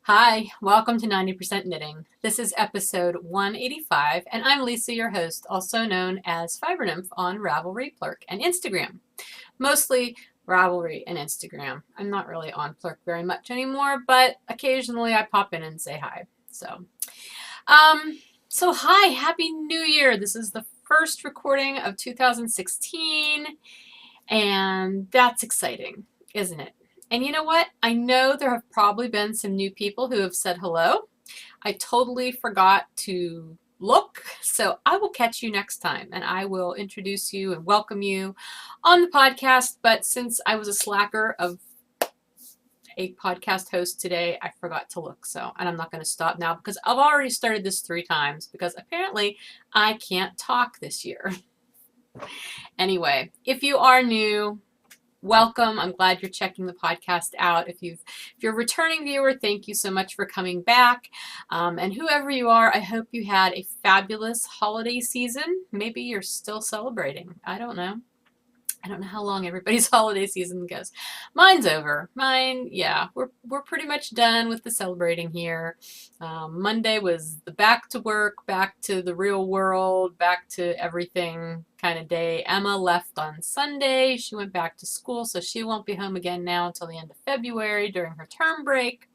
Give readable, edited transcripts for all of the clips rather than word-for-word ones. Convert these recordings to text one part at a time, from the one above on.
Hi, welcome to 90% Knitting. This is episode 185, and I'm Lisa, your host, also known as Fiber Nymph on Ravelry, Plurk, and Instagram. Mostly Ravelry and Instagram. I'm not really on Plurk very much anymore, but occasionally I pop in and say hi. So hi, Happy New Year. This is the first recording of 2016, and that's exciting, isn't it? And you know what? I know there have probably been some new people who have said hello. I totally forgot to look, so I will catch you next time and I will introduce you and welcome you on the podcast. But since I was a slacker of a podcast host today, I forgot to look. And I'm not going to stop now because I've already started this 3 times because apparently I can't talk this year. Anyway, if you are new, welcome. I'm glad you're checking the podcast out. If you're a returning viewer, thank you so much for coming back. And whoever you are, I hope you had a fabulous holiday season. Maybe you're still celebrating. I don't know. I don't know how long everybody's holiday season goes. Mine's over. Yeah, we're pretty much done with the celebrating here. Monday was the back to work, back to the real world, back to everything kind of day. Emma left on Sunday. She went back to school, so she won't be home again now until the end of February during her term break.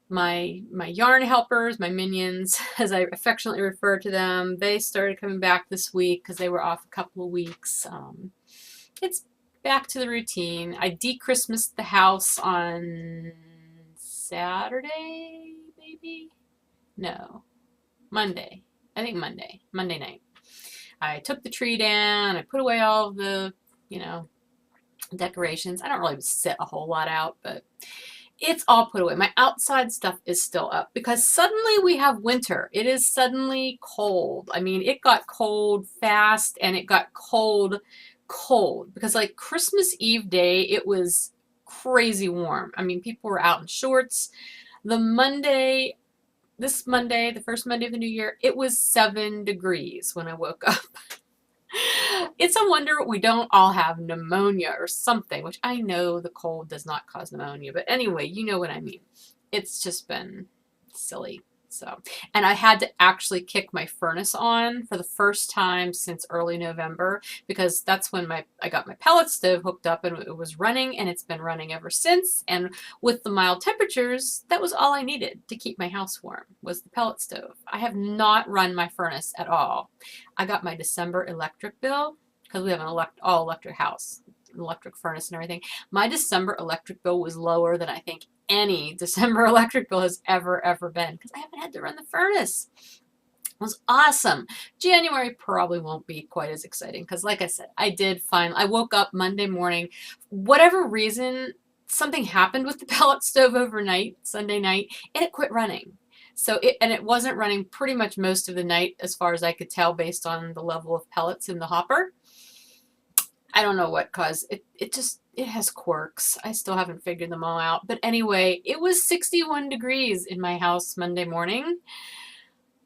My yarn helpers, my minions, as I affectionately refer to them, they started coming back this week because they were off a couple of weeks. It's back to the routine. I de-Christmased the house on Saturday, maybe? No, Monday. I think Monday night. I took the tree down. I put away all of the, decorations. I don't really sit a whole lot out, but it's all put away. My outside stuff is still up because suddenly we have winter. It is suddenly cold. I mean, it got cold fast and it got cold because like Christmas Eve day, it was crazy warm. I mean, people were out in shorts. This Monday, the first Monday of the new year, it was 7 degrees when I woke up. It's a wonder we don't all have pneumonia or something, which I know the cold does not cause pneumonia, but anyway, you know what I mean. It's just been silly. And I had to actually kick my furnace on for the first time since early November because that's when I got my pellet stove hooked up and it was running, and it's been running ever since. And with the mild temperatures, that was all I needed to keep my house warm was the pellet stove. I have not run my furnace at all. I got my December electric bill because we have an all electric house, an electric furnace and everything. My December electric bill was lower than I think any December electric bill has ever been because I haven't had to run the furnace. It was awesome. January probably won't be quite as exciting because like I said, I woke up Monday morning, whatever reason, something happened with the pellet stove overnight, Sunday night, and it quit running. It wasn't running pretty much most of the night as far as I could tell based on the level of pellets in the hopper. I don't know what caused it. It has quirks. I still haven't figured them all out. But anyway, it was 61 degrees in my house Monday morning.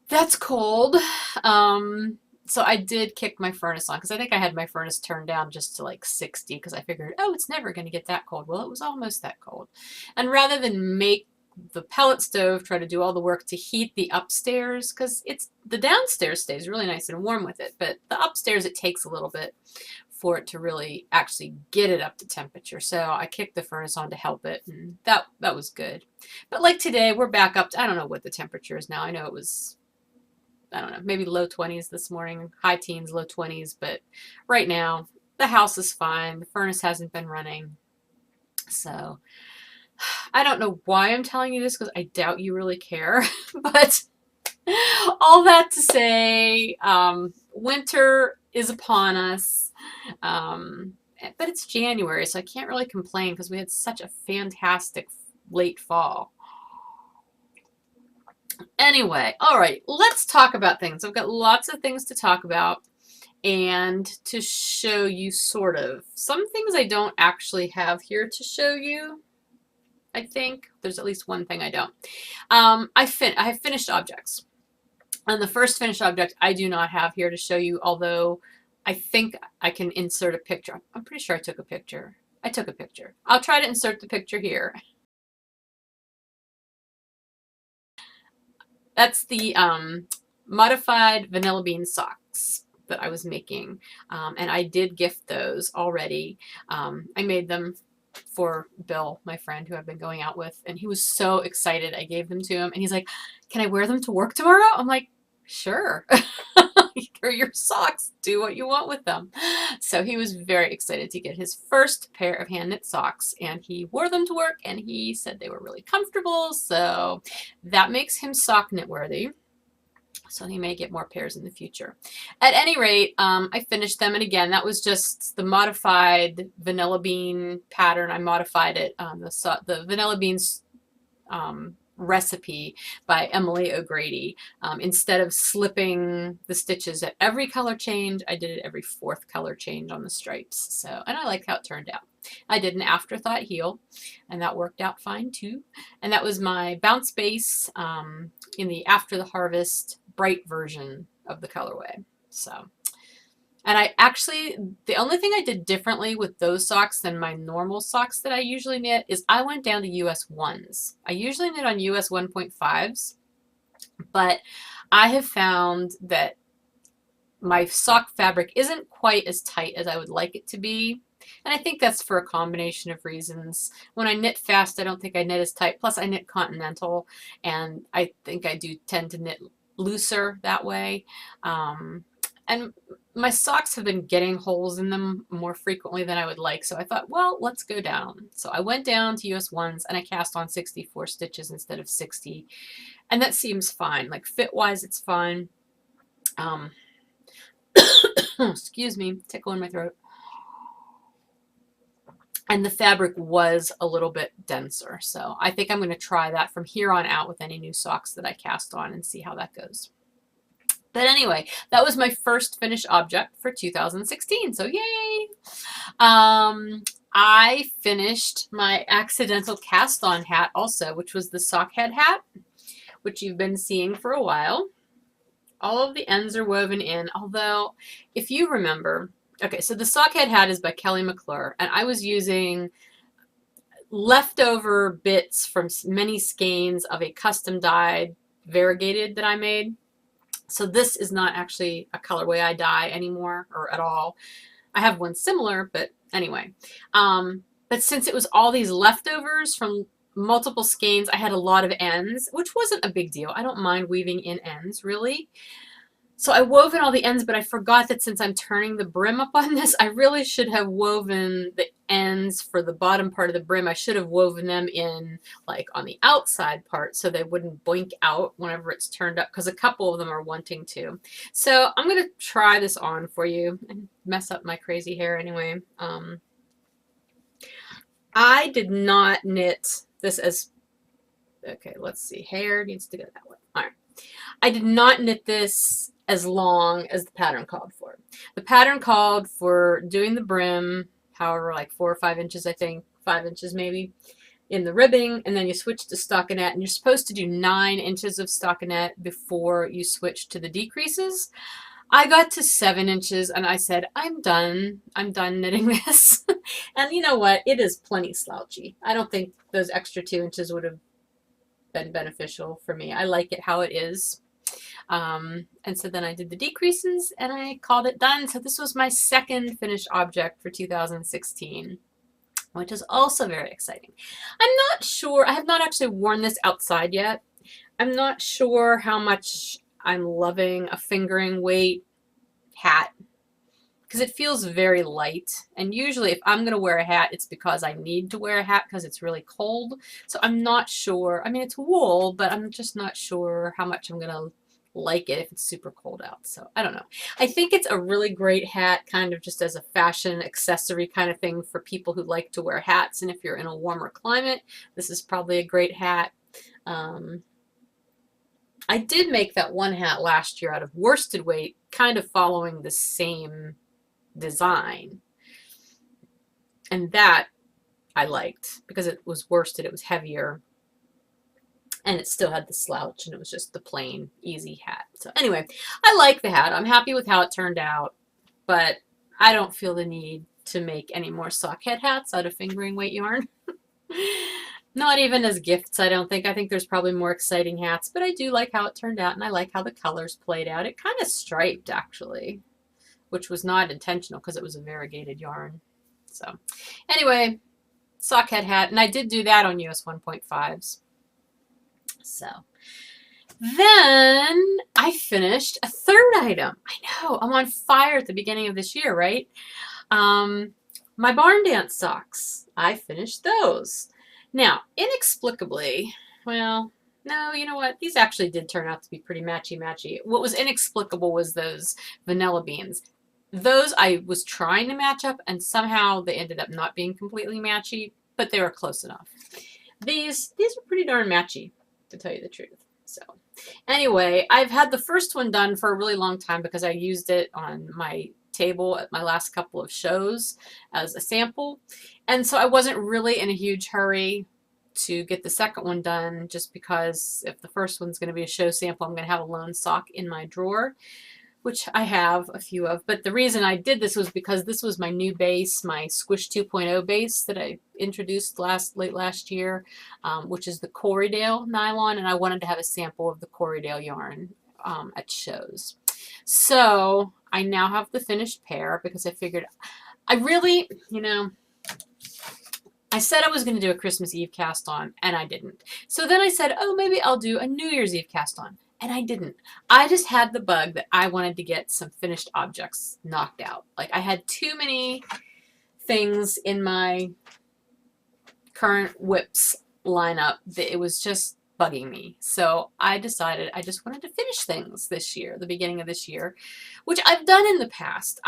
That's cold. So I did kick my furnace on because I think I had my furnace turned down just to like 60 because I figured, oh, it's never going to get that cold. Well, it was almost that cold. And rather than make the pellet stove try to do all the work to heat the upstairs, because the downstairs stays really nice and warm with it, but the upstairs it takes a little bit for it to really actually get it up to temperature. So I kicked the furnace on to help it, and that was good. But like today, we're back up to, I don't know what the temperature is now. I know it was, I don't know, maybe low 20s this morning, high teens, low 20s, but right now the house is fine. The furnace hasn't been running. So I don't know why I'm telling you this because I doubt you really care, but all that to say, winter is upon us. But it's January, so I can't really complain because we had such a fantastic late fall. Anyway, all right, let's talk about things. I've got lots of things to talk about and to show you sort of. Some things I don't actually have here to show you. I think there's at least one thing I don't. I have finished objects. And the first finished object I do not have here to show you, although I think I can insert a picture. I'm pretty sure I took a picture. I took a picture. I'll try to insert the picture here. That's the modified vanilla bean socks that I was making. And I did gift those already. I made them for Bill, my friend who I've been going out with, and he was so excited. I gave them to him, and he's like, "Can I wear them to work tomorrow?" I'm like, "Sure." They're your socks. Do what you want with them. So he was very excited to get his first pair of hand knit socks, and he wore them to work, and he said they were really comfortable. So that makes him sock knit worthy. So he may get more pairs in the future. At any rate, I finished them. And again, that was just the modified vanilla bean pattern. I modified it, the vanilla beans recipe by Emily O'Grady. Instead of slipping the stitches at every color change, I did it every fourth color change on the stripes. So, and I like how it turned out. I did an afterthought heel, and that worked out fine too. And that was my bounce base in the After the Harvest bright version of the colorway. So, and I actually, the only thing I did differently with those socks than my normal socks that I usually knit is I went down to US 1s. I usually knit on US 1.5s, but I have found that my sock fabric isn't quite as tight as I would like it to be. And I think that's for a combination of reasons. When I knit fast, I don't think I knit as tight. Plus, I knit continental, and I think I do tend to knit looser that way. And my socks have been getting holes in them more frequently than I would like, so I thought, well, let's go down. So I went down to US 1s, and I cast on 64 stitches instead of 60, and that seems fine. Like fit-wise, it's fine. Excuse me, tickle in my throat. And the fabric was a little bit denser, so I think I'm going to try that from here on out with any new socks that I cast on and see how that goes. But anyway, that was my first finished object for 2016, so yay! I finished my accidental cast-on hat also, which was the sock head hat, which you've been seeing for a while. All of the ends are woven in, although if you remember, okay, so the sock head hat is by Kelly McClure, and I was using leftover bits from many skeins of a custom dyed variegated that I made. So this is not actually a colorway I dye anymore, or at all. I have one similar, but anyway. But since it was all these leftovers from multiple skeins, I had a lot of ends, which wasn't a big deal. I don't mind weaving in ends, really. So I wove in all the ends, but I forgot that since I'm turning the brim up on this, I really should have woven the ends for the bottom part of the brim. I should have woven them in like on the outside part so they wouldn't boink out whenever it's turned up, because a couple of them are wanting to. So I'm going to try this on for you and mess up my crazy hair anyway. I did not knit this as, okay, let's see, hair needs to go that way. All right. I did not knit this as long as the pattern called for. The pattern called for doing the brim, however, like 4 or 5 inches, I think, 5 inches maybe, in the ribbing, and then you switch to stockinette, and you're supposed to do 9 inches of stockinette before you switch to the decreases. I got to 7 inches, and I said, I'm done knitting this. And you know what? It is plenty slouchy. I don't think those extra 2 inches would have been beneficial for me. I like it how it is. And so then I did the decreases and I called it done. So this was my second finished object for 2016, which is also very exciting. I'm not sure, I have not actually worn this outside yet. I'm not sure how much I'm loving a fingering weight hat, because it feels very light. And usually if I'm going to wear a hat, it's because I need to wear a hat because it's really cold. So I'm not sure. I mean, it's wool, but I'm just not sure how much I'm going to like it if it's super cold out. So I don't know. I think it's a really great hat, kind of just as a fashion accessory kind of thing for people who like to wear hats. And if you're in a warmer climate, this is probably a great hat. I did make that one hat last year out of worsted weight, kind of following the same design. And that I liked because it was worsted, it was heavier, and it still had the slouch, and it was just the plain, easy hat. So anyway, I like the hat. I'm happy with how it turned out, but I don't feel the need to make any more sock head hats out of fingering weight yarn. Not even as gifts, I don't think. I think there's probably more exciting hats, but I do like how it turned out, and I like how the colors played out. It kind of striped, actually, which was not intentional because it was a variegated yarn. So anyway, sockhead hat, and I did do that on US 1.5s. So then I finished a third item. I know, I'm on fire at the beginning of this year, right? My barn dance socks. I finished those. Now, inexplicably, well, no, you know what? These actually did turn out to be pretty matchy-matchy. What was inexplicable was those vanilla beans. Those I was trying to match up, and somehow they ended up not being completely matchy, but they were close enough. These are pretty darn matchy, to tell you the truth. So anyway, I've had the first one done for a really long time because I used it on my table at my last couple of shows as a sample. And so I wasn't really in a huge hurry to get the second one done, just because if the first one's going to be a show sample, I'm going to have a lone sock in my drawer, which I have a few of. But the reason I did this was because this was my new base, my Squish 2.0 base that I introduced late last year, which is the Corriedale nylon, and I wanted to have a sample of the Corriedale yarn at shows. So I now have the finished pair because I figured I really, I said I was going to do a Christmas Eve cast on, and I didn't. So then I said, oh, maybe I'll do a New Year's Eve cast on, and I didn't. I just had the bug that I wanted to get some finished objects knocked out. Like, I had too many things in my current whips lineup that it was just bugging me. So I decided I just wanted to finish things this year, the beginning of this year, which I've done in the past.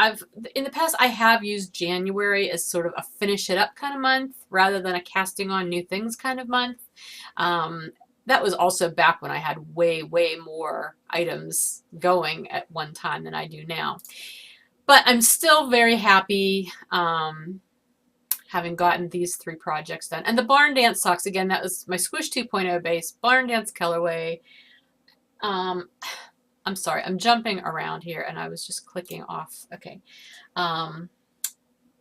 In the past I have used January as sort of a finish it up kind of month rather than a casting on new things kind of month. That was also back when I had way more items going at one time than I do now. But I'm still very happy having gotten these 3 projects done. And the Barn Dance socks, again, that was my Squish 2.0 base, Barn Dance colorway. I'm sorry, I'm jumping around here and I was just clicking off. Okay. The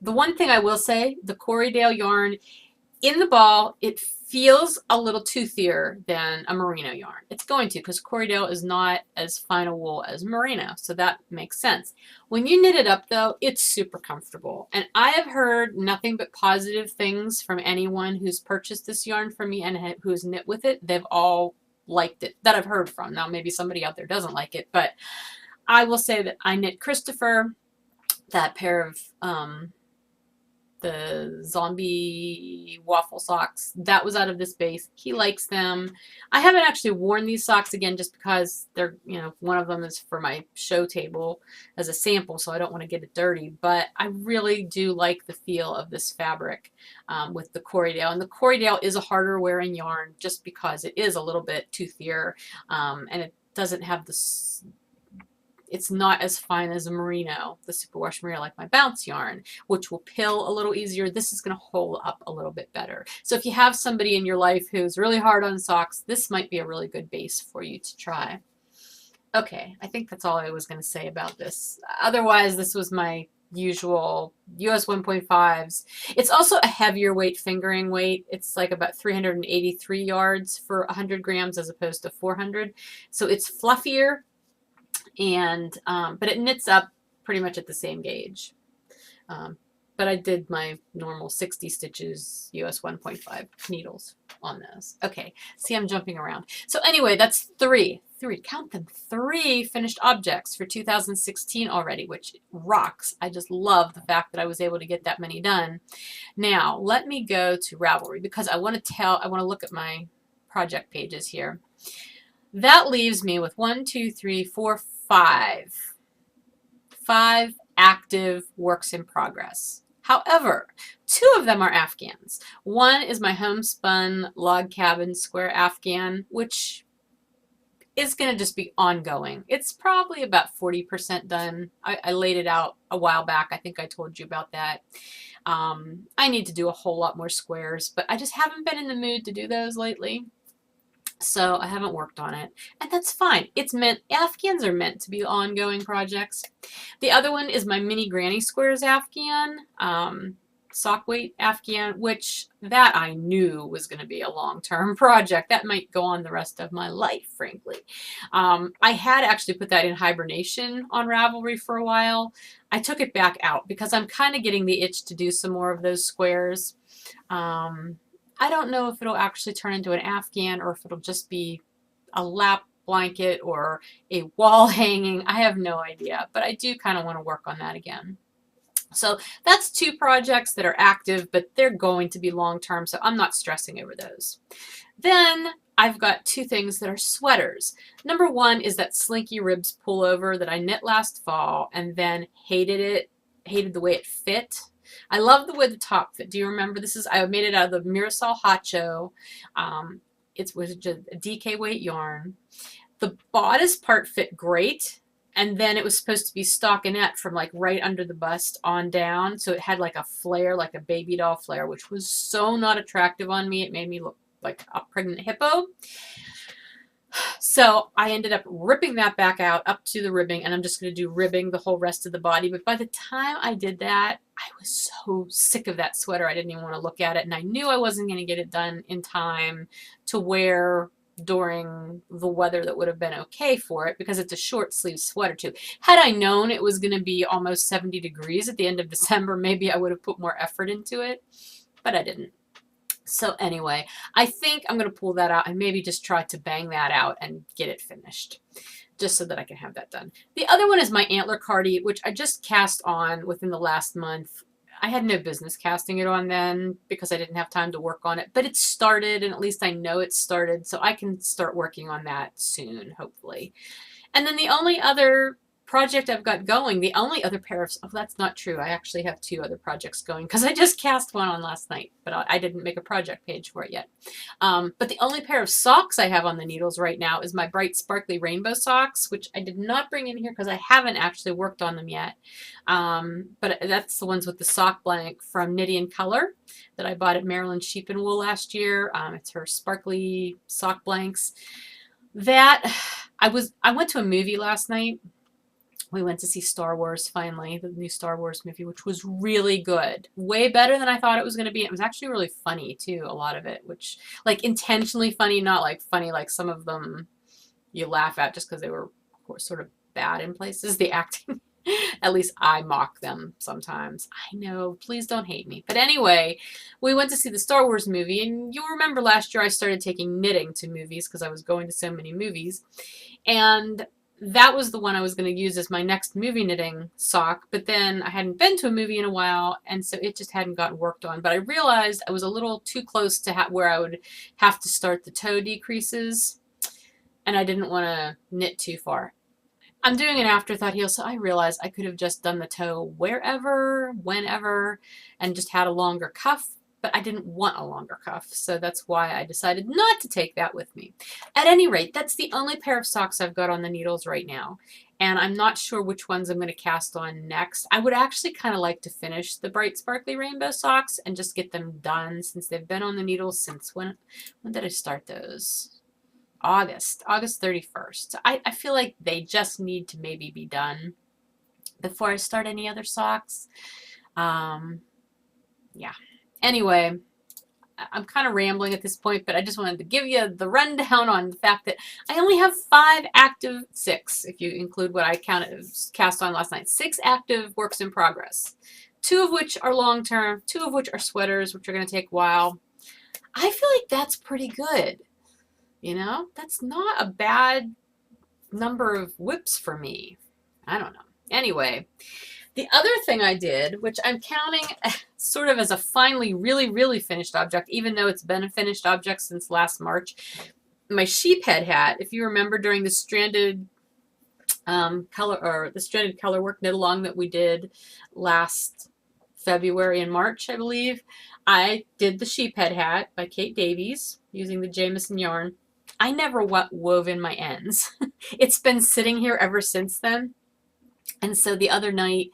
one thing I will say, the Corriedale yarn, in the ball, it feels a little toothier than a merino yarn. It's going to, because Corriedale is not as fine a wool as merino, so that makes sense. When you knit it up, though, it's super comfortable. And I have heard nothing but positive things from anyone who's purchased this yarn from me and who's knit with it. They've all liked it, that I've heard from. Now, maybe somebody out there doesn't like it, but I will say that I knit Christopher that pair of the zombie waffle socks. That was out of this base. He likes them. I haven't actually worn these socks again just because they're, one of them is for my show table as a sample, so I don't want to get it dirty. But I really do like the feel of this fabric with the Corriedale. And the Corriedale is a harder wearing yarn just because it is a little bit toothier and it doesn't have this. It's not as fine as a merino, the superwash merino, like my bounce yarn, which will pill a little easier. This is going to hold up a little bit better. So if you have somebody in your life who's really hard on socks, this might be a really good base for you to try. Okay, I think that's all I was going to say about this. Otherwise, this was my usual US 1.5s. It's also a heavier weight fingering weight. It's like about 383 yards for 100 grams as opposed to 400. So it's fluffier. And but it knits up pretty much at the same gauge. But I did my normal 60 stitches US 1.5 needles on those. Okay, see, I'm jumping around. So anyway, that's three, count them, 3 finished objects for 2016 already, which rocks. I just love the fact that I was able to get that many done. Now, let me go to Ravelry because I want to look at my project pages here. That leaves me with 1, 2, 3, 4, 5 active works in progress. However, 2 of them are Afghans. One is my homespun log cabin square Afghan, which is going to just be ongoing. It's probably about 40% done. I laid it out a while back. I think I told you about that. I need to do a whole lot more squares, but I just haven't been in the mood to do those lately. So I haven't worked on it, and that's fine. Afghans are meant to be ongoing projects. The other one is my mini granny squares Afghan. sock weight Afghan, which that I knew was going to be a long-term project. That might go on the rest of my life, frankly. I had actually put that in hibernation on Ravelry for a while. I took it back out because I'm kind of getting the itch to do some more of those squares. I don't know if it'll actually turn into an Afghan or if it'll just be a lap blanket or a wall hanging. I have no idea, but I do kind of want to work on that again. So that's 2 projects that are active, but they're going to be long-term, so I'm not stressing over those. Then I've got 2 things that are sweaters. Number 1 is that Slinky Ribs pullover that I knit last fall and then hated the way it fit. I love the way the top fit. Do you remember? I made it out of the Mirasol Hacho. It was just a DK weight yarn. The bodice part fit great. And then it was supposed to be stockinette from like right under the bust on down. So it had like a flare, like a baby doll flare, which was so not attractive on me. It made me look like a pregnant hippo. So I ended up ripping that back out up to the ribbing, and I'm just going to do ribbing the whole rest of the body. But by the time I did that, I was so sick of that sweater. I didn't even want to look at it. And I knew I wasn't going to get it done in time to wear during the weather that would have been okay for it, because it's a short sleeve sweater too. Had I known it was going to be almost 70 degrees at the end of December, maybe I would have put more effort into it, but I didn't. So anyway, I think I'm going to pull that out and maybe just try to bang that out and get it finished, just so that I can have that done. The other one is my antler cardi, which I just cast on within the last month. I had no business casting it on then because I didn't have time to work on it, but it started, and at least I know it started, so I can start working on that soon, hopefully. And then the only other project I've got going, the only other pair of, oh, that's not true. I actually have 2 other projects going because I just cast one on last night, but I didn't make a project page for it yet. But the only pair of socks I have on the needles right now is my bright sparkly rainbow socks, which I did not bring in here because I haven't actually worked on them yet. But that's the ones with the sock blank from Knitty and Color that I bought at Maryland Sheep and Wool last year. It's her sparkly sock blanks. That I went to a movie last night. We went to see Star Wars, finally, the new Star Wars movie, which was really good. Way better than I thought it was going to be. It was actually really funny, too, a lot of it, which, like, intentionally funny, not, like, funny like some of them you laugh at just because they were, of course, sort of bad in places. The acting, at least I mock them sometimes. I know, please don't hate me. But anyway, we went to see the Star Wars movie, and you'll remember last year I started taking knitting to movies because I was going to so many movies. And that was the one I was going to use as my next movie knitting sock, but then I hadn't been to a movie in a while, and so it just hadn't gotten worked on. But I realized I was a little too close to where I would have to start the toe decreases, and I didn't want to knit too far. I'm doing an afterthought heel, so I realized I could have just done the toe wherever, whenever, and just had a longer cuff. But I didn't want a longer cuff, so that's why I decided not to take that with me. At any rate, that's the only pair of socks I've got on the needles right now, and I'm not sure which ones I'm going to cast on next. I would actually kind of like to finish the bright sparkly rainbow socks and just get them done, since they've been on the needles since when did I start those? August 31st. I feel like they just need to maybe be done before I start any other socks. Yeah. Anyway, I'm kind of rambling at this point, but I just wanted to give you the rundown on the fact that I only have 5 active, 6, if you include what I cast on last night, 6 active works in progress, 2 of which are long-term, 2 of which are sweaters, which are going to take a while. I feel like that's pretty good. You know, that's not a bad number of whips for me. I don't know. Anyway, the other thing I did, which I'm counting sort of as a finally really, really finished object, even though it's been a finished object since last March, my sheep head hat. If you remember during the stranded color work knit along that we did last February and March, I believe, I did the sheep head hat by Kate Davies using the Jameson yarn. I never wove in my ends. It's been sitting here ever since then. And so the other night,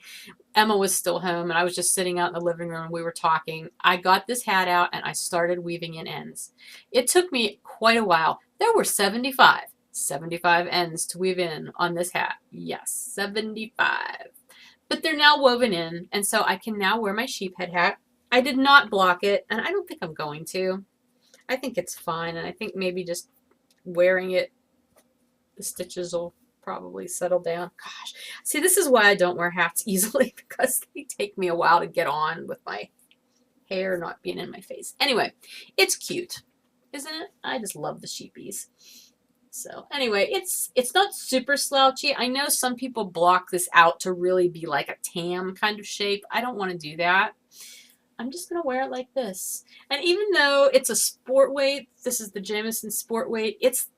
Emma was still home, and I was just sitting out in the living room, and we were talking. I got this hat out, and I started weaving in ends. It took me quite a while. There were 75 ends to weave in on this hat. Yes, 75. But they're now woven in, and so I can now wear my sheep head hat I did not block it, and I don't think I'm going to. I think it's fine, and I think maybe just wearing it, the stitches will probably settle down. Gosh, see, this is why I don't wear hats easily, because they take me a while to get on with my hair not being in my face. Anyway, it's cute, isn't it? I just love the sheepies. So anyway, it's not super slouchy. I know some people block this out to really be like a tam kind of shape. I don't want to do that. I'm just going to wear it like this. And even though it's a sport weight, this is the Jamison sport weight, it's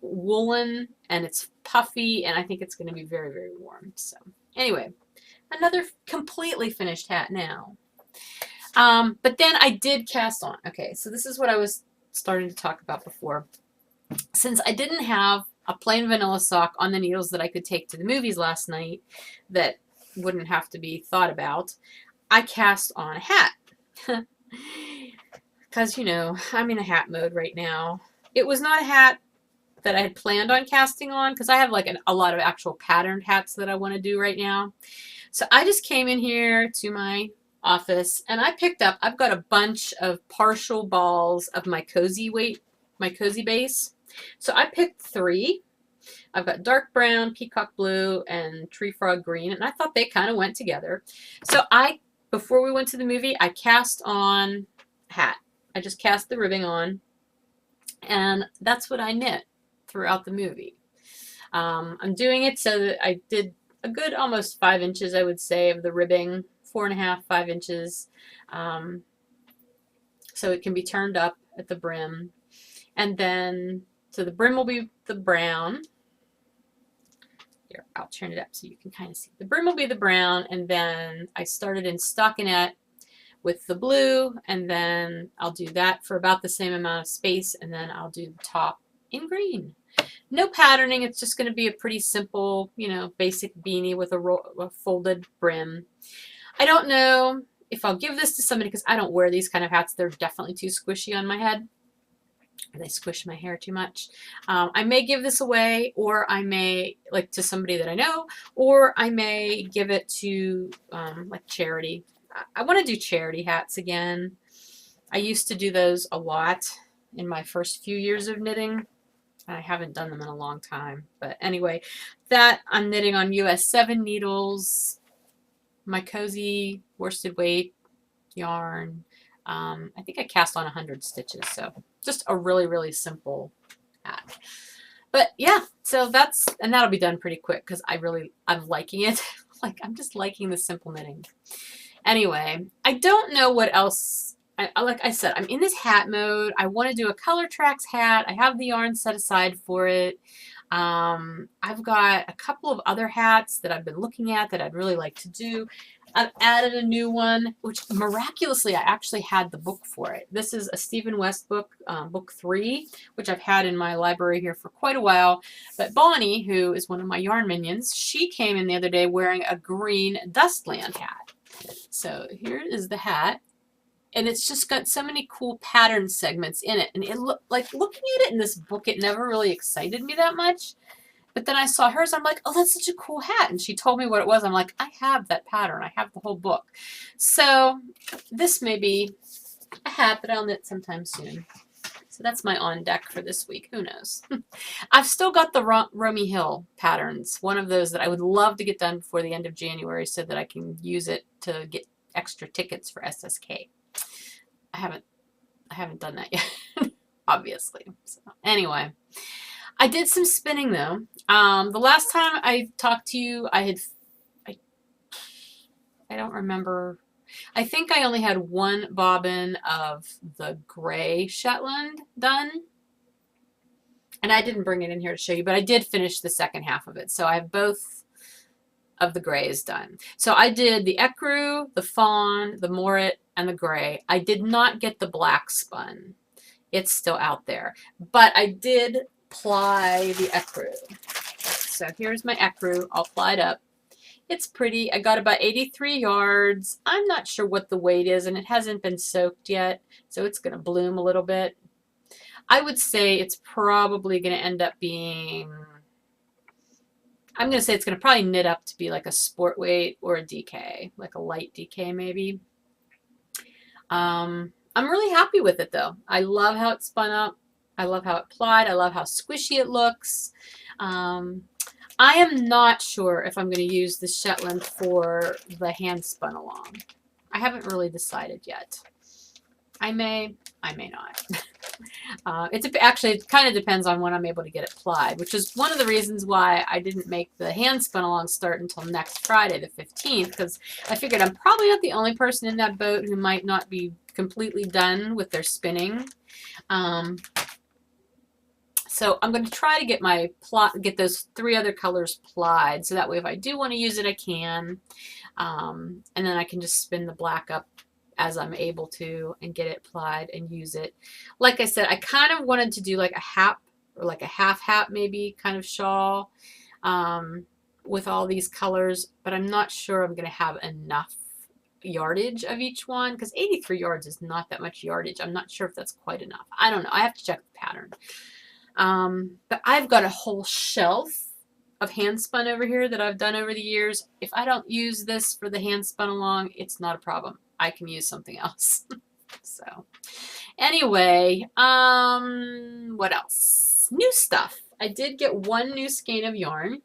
woolen and it's puffy, and I think it's going to be very, very warm. So anyway, another completely finished hat now. But then I did cast on. Okay, so this is what I was starting to talk about before. Since I didn't have a plain vanilla sock on the needles that I could take to the movies last night that wouldn't have to be thought about, I cast on a hat. Because, you know, I'm in a hat mode right now. It was not a hat that I had planned on casting on, because I have like a lot of actual patterned hats that I want to do right now. So I just came in here to my office and I picked up, I've got a bunch of partial balls of my cozy weight, my cozy base. So I picked 3. I've got dark brown, peacock blue, and tree frog green, and I thought they kind of went together. So before we went to the movie, I cast on a hat. I just cast the ribbing on, and that's what I knit throughout the movie. I'm doing it so that I did a good almost 5 inches, I would say, of the ribbing, 4.5, 5 inches. So it can be turned up at the brim. And then, so the brim will be the brown. Here, I'll turn it up so you can kind of see. The brim will be the brown, and then I started in stockinette with the blue, and then I'll do that for about the same amount of space, and then I'll do the top in green. No patterning, it's just going to be a pretty simple, you know, basic beanie with a folded brim. I don't know if I'll give this to somebody because I don't wear these kind of hats. They're definitely too squishy on my head. They squish my hair too much. I may give this away, or I may, like, to somebody that I know, or I may give it to, like, charity. I want to do charity hats again. I used to do those a lot in my first few years of knitting. I haven't done them in a long time. But anyway, that I'm knitting on US 7 needles, my cozy worsted weight yarn. I think I cast on 100 stitches, so just a really, really simple hat. But yeah, so that'll be done pretty quick because I'm liking it. Like, I'm just liking the simple knitting. Anyway, I don't know what else. Like I said, I'm in this hat mode. I want to do a Color Tracks hat. I have the yarn set aside for it. I've got a couple of other hats that I've been looking at that I'd really like to do. I've added a new one, which miraculously I actually had the book for it. This is a Stephen West book, book 3, which I've had in my library here for quite a while. But Bonnie, who is one of my yarn minions, she came in the other day wearing a green Dustland hat. So here is the hat. And it's just got so many cool pattern segments in it. And it like looking at it in this book, it never really excited me that much. But then I saw hers. I'm like, oh, that's such a cool hat. And she told me what it was. I'm like, I have that pattern. I have the whole book. So this may be a hat that I'll knit sometime soon. So that's my on deck for this week. Who knows? I've still got the Romy Hill patterns. One of those that I would love to get done before the end of January so that I can use it to get extra tickets for SSK. I haven't done that yet, obviously. So anyway, I did some spinning though. The last time I talked to you, I don't remember. I think I only had one bobbin of the gray Shetland done. And I didn't bring it in here to show you, but I did finish the second half of it. So I have both of the grays done. So I did the ecru, the fawn, the moret, and the gray. I did not get the black spun. It's still out there. But I did ply the ecru. So here's my ecru all plied up. It's pretty. I got about 83 yards. I'm not sure what the weight is, and it hasn't been soaked yet, so it's going to bloom a little bit. I would say it's probably going to end up being, I'm going to say it's going to probably knit up to be like a sport weight or a DK, like a light DK maybe. I'm really happy with it though. I love how it spun up. I love how it plied. I love how squishy it looks. I am not sure if I'm going to use the Shetland for the hand spun along. I haven't really decided yet. I may not. Actually, it kind of depends on when I'm able to get it plied, which is one of the reasons why I didn't make the hand spun along start until next Friday, the 15th, because I figured I'm probably not the only person in that boat who might not be completely done with their spinning. So I'm going to try to get those 3 other colors plied, so that way if I do want to use it, I can. And then I can just spin the black up as I'm able to and get it plied and use it. Like I said, I kind of wanted to do like a hat or like a half hat maybe kind of shawl with all these colors, but I'm not sure I'm going to have enough yardage of each one, because 83 yards is not that much yardage. I'm not sure if that's quite enough. I don't know. I have to check the pattern. But I've got a whole shelf of hand spun over here that I've done over the years. If I don't use this for the hand spun along, it's not a problem. I can use something else. So anyway, what else? New stuff. I did get one new skein of yarn,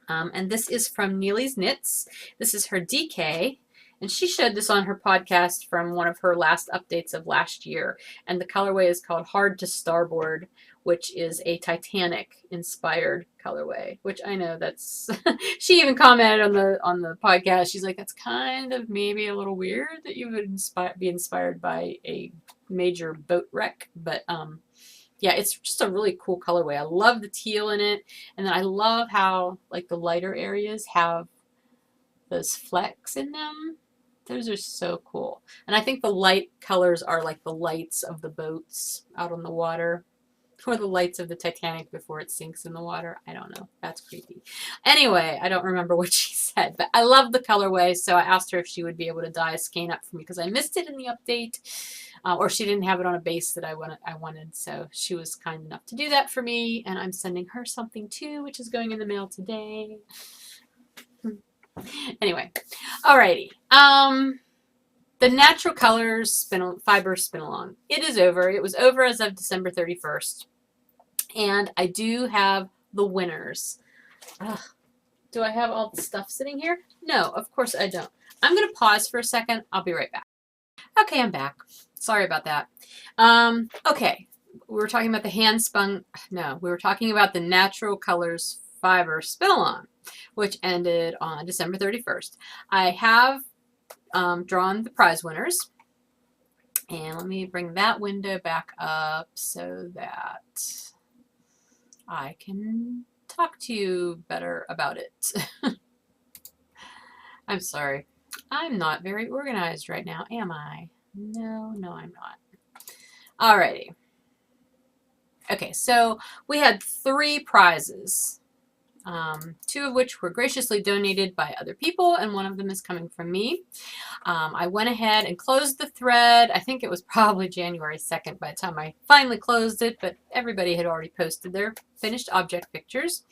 and this is from Neelys Knits. This is her DK, and she showed this on her podcast from one of her last updates of last year, and the colorway is called Hard to Starboard, which is a Titanic inspired colorway, which I know that's she even commented on the podcast. She's like, that's kind of maybe a little weird that you would be inspired by a major boat wreck, but yeah, it's just a really cool colorway. I love the teal in it, and then I love how like the lighter areas have those flecks in them. Those are so cool. And I think the light colors are like the lights of the boats out on the water, or the lights of the Titanic before it sinks in the water. I don't know. That's creepy. Anyway, I don't remember what she said, but I love the colorway, so I asked her if she would be able to dye a skein up for me because I missed it in the update, or she didn't have it on a base that I wanted, so she was kind enough to do that for me, and I'm sending her something too, which is going in the mail today. Anyway, alrighty. The Natural Colors Fiber Spin Along. It is over. It was over as of December 31st. And I do have the winners. Ugh. Do I have all the stuff sitting here? No, of course I don't. I'm going to pause for a second. I'll be right back. Okay, I'm back. Sorry about that. Okay, we were talking about the hand spun. No, we were talking about the Natural Colors Fiber Spin Along, which ended on December 31st. I have drawn the prize winners. And let me bring that window back up so that I can talk to you better about it. I'm sorry. I'm not very organized right now, am I? No, I'm not. Alrighty. Okay, so we had 3 prizes. 2 of which were graciously donated by other people, and one of them is coming from me. I went ahead and closed the thread. I think it was probably January 2nd by the time I finally closed it, but everybody had already posted their finished object pictures.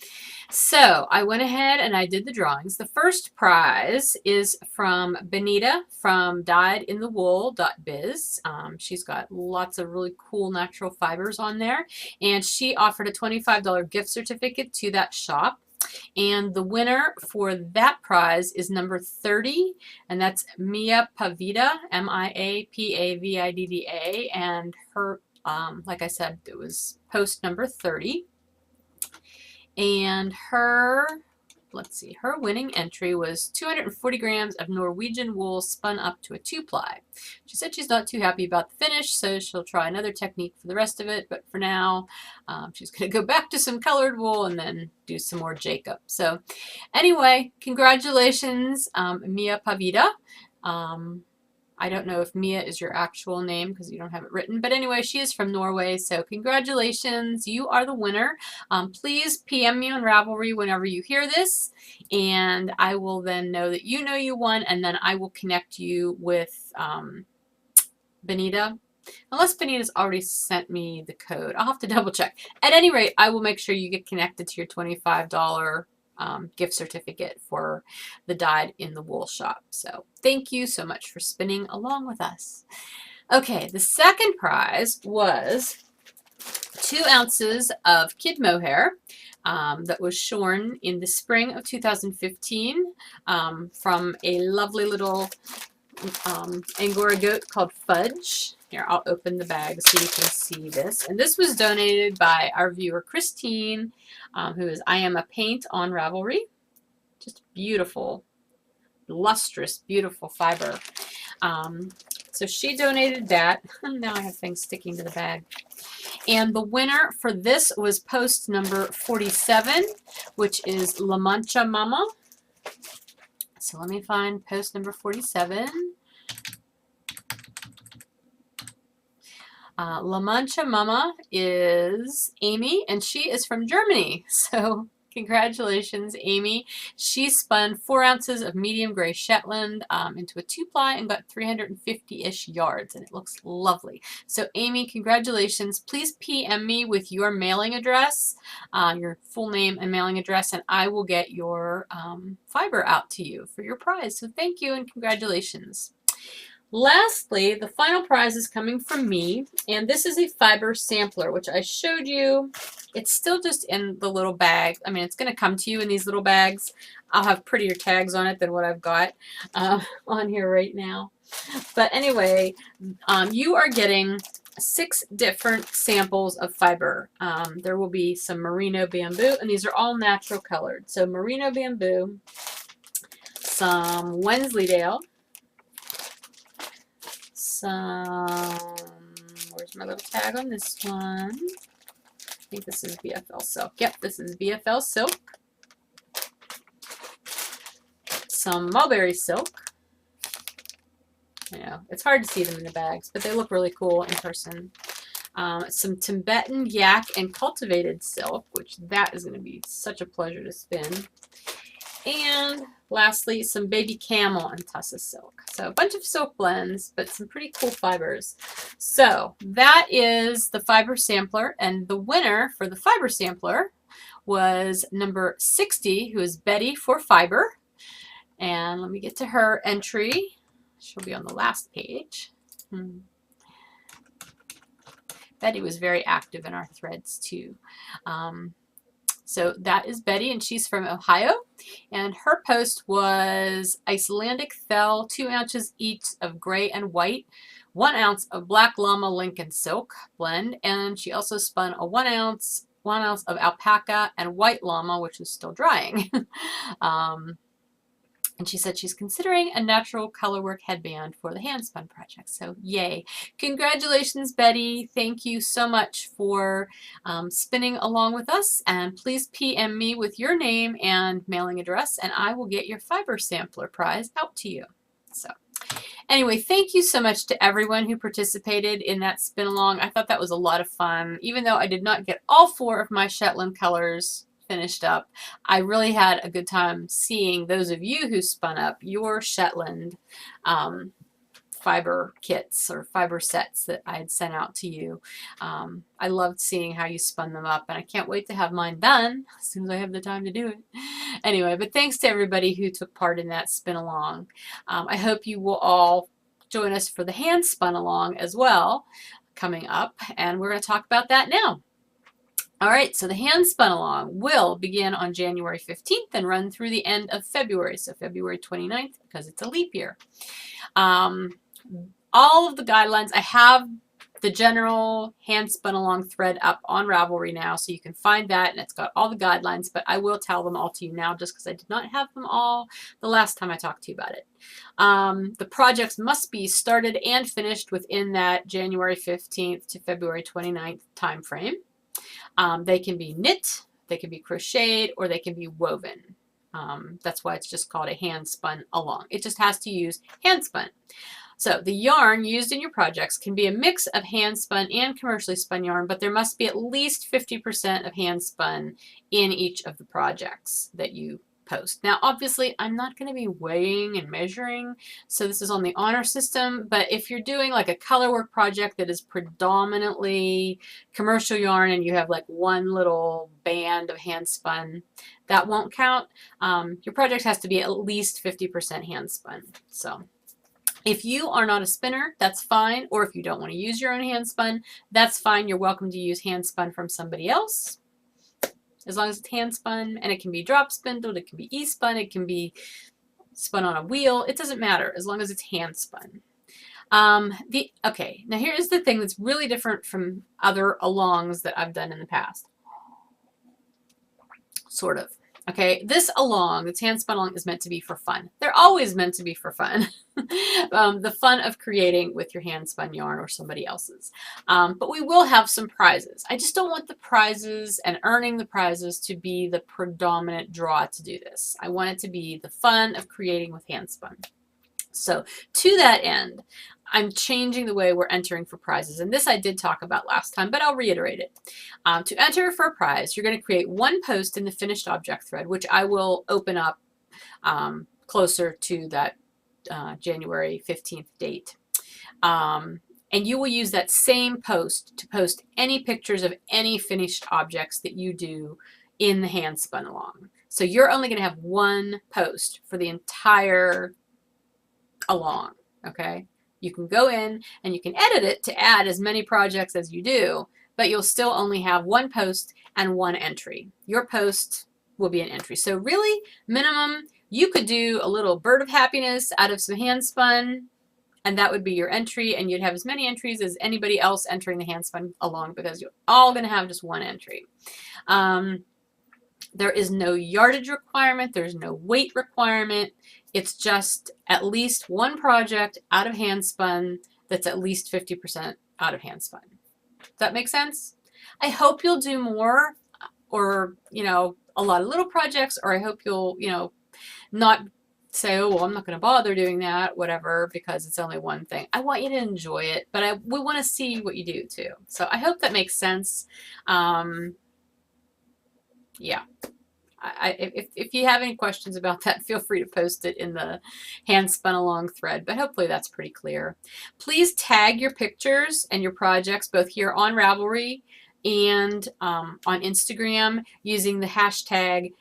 So I went ahead and I did the drawings. The first prize is from Benita from dyedinthewool.biz. She's got lots of really cool natural fibers on there, and she offered a $25 gift certificate to that shop. And the winner for that prize is number 30, and that's Mia Pavida, Miapavidda, and her, like I said, it was post number 30. And her, let's see, her winning entry was 240 grams of Norwegian wool spun up to a 2-ply. She said she's not too happy about the finish, so she'll try another technique for the rest of it, but for now, she's going to go back to some colored wool and then do some more Jacob. So anyway, congratulations, Mia Pavida. I don't know if Mia is your actual name because you don't have it written. But anyway, she is from Norway. So congratulations. You are the winner. Please PM me on Ravelry whenever you hear this. And I will then know that you know you won. And then I will connect you with Benita. Unless Benita's already sent me the code. I'll have to double check. At any rate, I will make sure you get connected to your $25 gift certificate for the Dyed in the Wool shop. So thank you so much for spinning along with us. Okay, the second prize was 2 ounces of kid mohair that was shorn in the spring of 2015 from a lovely little Angora goat called Fudge. Here, I'll open the bag so you can see this. And this was donated by our viewer Christine, who is I Am a Paint on Ravelry. Just beautiful, lustrous, beautiful fiber. So she donated that. Now I have things sticking to the bag. And the winner for this was post number 47, which is La Mancha Mama. So let me find post number 47. La Mancha Mama is Amy, and she is from Germany. So congratulations, Amy. She spun 4 ounces of medium gray Shetland into a 2-ply and got 350-ish yards, and it looks lovely. So Amy, congratulations. Please PM me with your mailing address, your full name and mailing address, and I will get your fiber out to you for your prize. So thank you and congratulations. Lastly, the final prize is coming from me, and this is a fiber sampler, which I showed you. It's still just in the little bag. I mean, it's going to come to you in these little bags. I'll have prettier tags on it than what I've got on here right now. But anyway, you are getting 6 different samples of fiber. There will be some merino bamboo, and these are all natural colored. So merino bamboo, some Wensleydale, where's my little tag on this one? I think this is BFL silk. Yep, this is BFL silk. Some mulberry silk. You know, it's hard to see them in the bags, but they look really cool in person. Some Tibetan yak and cultivated silk, which that is going to be such a pleasure to spin. And lastly, some baby camel and tussa silk. So a bunch of silk blends, but some pretty cool fibers. So that is the fiber sampler, and the winner for the fiber sampler was number 60, who is Betty for fiber. And let me get to her entry. She'll be on the last page. Betty was very active in our threads too. So that is Betty, and she's from Ohio. And her post was Icelandic fell, 2 ounces each of gray and white, 1 ounce of black llama Lincoln silk blend, and she also spun a 1 ounce of alpaca and white llama, which is still drying. And she said she's considering a natural colorwork headband for the hand spun project. So yay. Congratulations, Betty. Thank you so much for spinning along with us. And please PM me with your name and mailing address, and I will get your fiber sampler prize out to you. So anyway, thank you so much to everyone who participated in that spin along. I thought that was a lot of fun. Even though I did not get all 4 of my Shetland colors finished up, I really had a good time seeing those of you who spun up your Shetland fiber kits or fiber sets that I had sent out to you. I loved seeing how you spun them up, and I can't wait to have mine done as soon as I have the time to do it. Anyway, but thanks to everybody who took part in that spin along. I hope you will all join us for the hand spun along as well coming up, and we're going to talk about that now. All right, so the hand spun along will begin on January 15th and run through the end of February, so February 29th, because it's a leap year. All of the guidelines, I have the general hand spun along thread up on Ravelry now, so you can find that, and it's got all the guidelines, but I will tell them all to you now just because I did not have them all the last time I talked to you about it. The projects must be started and finished within that January 15th to February 29th time frame. They can be knit, they can be crocheted, or they can be woven. That's why it's just called a hand spun along. It just has to use hand spun. So the yarn used in your projects can be a mix of hand spun and commercially spun yarn, but there must be at least 50% of hand spun in each of the projects that you post. Now, obviously, I'm not going to be weighing and measuring, so this is on the honor system, but if you're doing like a color work project that is predominantly commercial yarn and you have like one little band of hand spun, that won't count. Your project has to be at least 50% hand spun. So if you are not a spinner, that's fine, or if you don't want to use your own hand spun, that's fine. You're welcome to use hand spun from somebody else. As long as it's hand spun, and it can be drop spindled, it can be e-spun, it can be spun on a wheel. It doesn't matter as long as it's hand spun. Okay, now here's the thing that's really different from other alongs that I've done in the past. Sort of. Okay, this along, the hand spun along, is meant to be for fun. They're always meant to be for fun. The fun of creating with your hand spun yarn or somebody else's. But we will have some prizes. I just don't want the prizes and earning the prizes to be the predominant draw to do this. I want it to be the fun of creating with hand spun. So to that end, I'm changing the way we're entering for prizes. And this I did talk about last time, but I'll reiterate it. To enter for a prize, you're going to create one post in the finished object thread, which I will open up closer to that January 15th date. And you will use that same post to post any pictures of any finished objects that you do in the hand spun along. So you're only going to have one post for the entire along, okay? You can go in and you can edit it to add as many projects as you do, but you'll still only have one post and one entry. Your post will be an entry. So really, minimum, you could do a little bird of happiness out of some hand spun, and that would be your entry, and you'd have as many entries as anybody else entering the hand spun along, because you're all going to have just one entry. There is no yardage requirement. There's no weight requirement. It's just at least one project out of hand spun that's at least 50% out of hand spun. Does that make sense? I hope you'll do more, or, you know, a lot of little projects, or I hope you'll, you know, not say, oh, well, I'm not going to bother doing that, whatever, because it's only one thing. I want you to enjoy it, but we want to see what you do too. So I hope that makes sense. Yeah. If you have any questions about that, feel free to post it in the hand spun along thread, but hopefully that's pretty clear. Please tag your pictures and your projects both here on Ravelry and on Instagram using the hashtag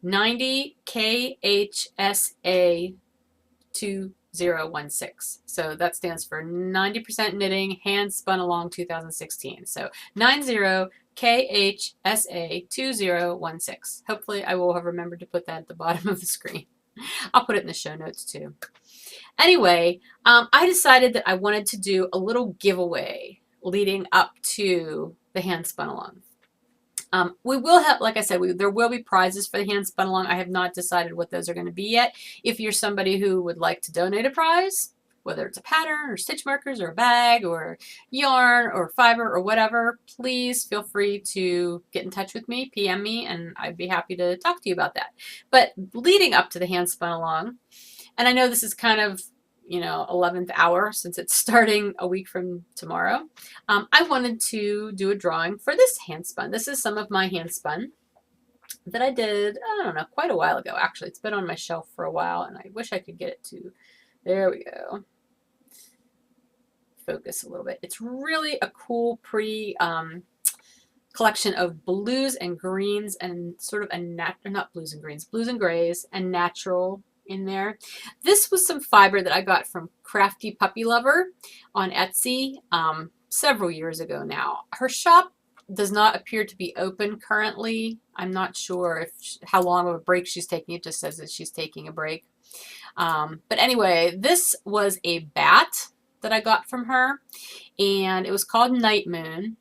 90KHSA2016. So that stands for 90% knitting hand spun along 2016. So 90KHSA2016. Hopefully I will have remembered to put that at the bottom of the screen. I'll put it in the show notes too. Anyway, I decided that I wanted to do a little giveaway leading up to the hand spun along. We will have, like I said, there will be prizes for the hand spun along. I have not decided what those are going to be yet. If you're somebody who would like to donate a prize, whether it's a pattern or stitch markers or a bag or yarn or fiber or whatever, please feel free to get in touch with me, PM me, and I'd be happy to talk to you about that. But leading up to the hand spun along, and I know this is kind of, you know, 11th hour since it's starting a week from tomorrow, I wanted to do a drawing for this hand spun. This is some of my hand spun that I did, I don't know, quite a while ago. Actually, it's been on my shelf for a while, and I wish I could get it to, there we go. Focus a little bit. It's really a cool, pretty collection of blues and greens and sort of a not blues and greens, blues and grays and natural in there. This was some fiber that I got from Crafty Puppy Lover on Etsy several years ago now. Her shop does not appear to be open currently. I'm not sure how long of a break she's taking. It just says that she's taking a break. But anyway, this was a bat that I got from her, and it was called Night Moon,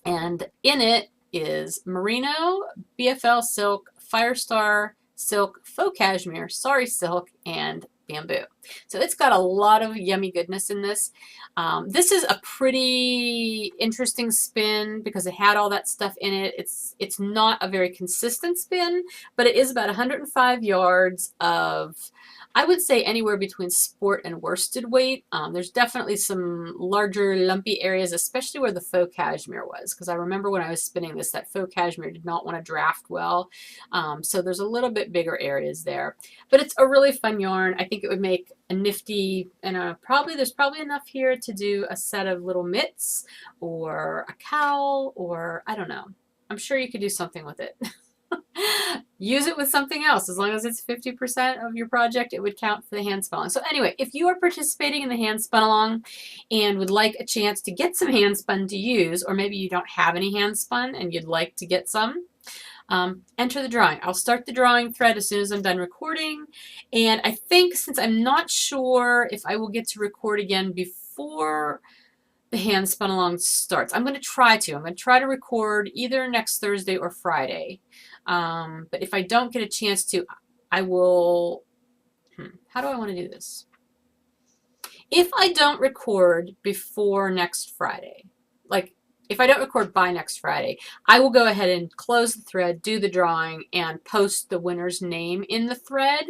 and in it is merino, BFL silk, Firestar silk, faux cashmere, sari silk, and bamboo. So it's got a lot of yummy goodness in this. This is a pretty interesting spin because it had all that stuff in it. It's not a very consistent spin, but it is about 105 yards of, I would say, anywhere between sport and worsted weight. There's definitely some larger lumpy areas, especially where the faux cashmere was, because I remember when I was spinning this, that faux cashmere did not want to draft well. So there's a little bit bigger areas there, but it's a really fun yarn. I think it would make a nifty, and there's probably enough here to do a set of little mitts or a cowl, or I don't know. I'm sure you could do something with it. Use it with something else. As long as it's 50% of your project, it would count for the hand spun along. So anyway, if you are participating in the hand spun along and would like a chance to get some hand spun to use, or maybe you don't have any hand spun and you'd like to get some, enter the drawing. I'll start the drawing thread as soon as I'm done recording. And I think, since I'm not sure if I will get to record again before the hand spun along starts, I'm going to try to. I'm going to try to record either next Thursday or Friday. But if I don't get a chance to, I will, how do I want to do this? If I don't record before next Friday, like if I don't record by next Friday, I will go ahead and close the thread, do the drawing, and post the winner's name in the thread.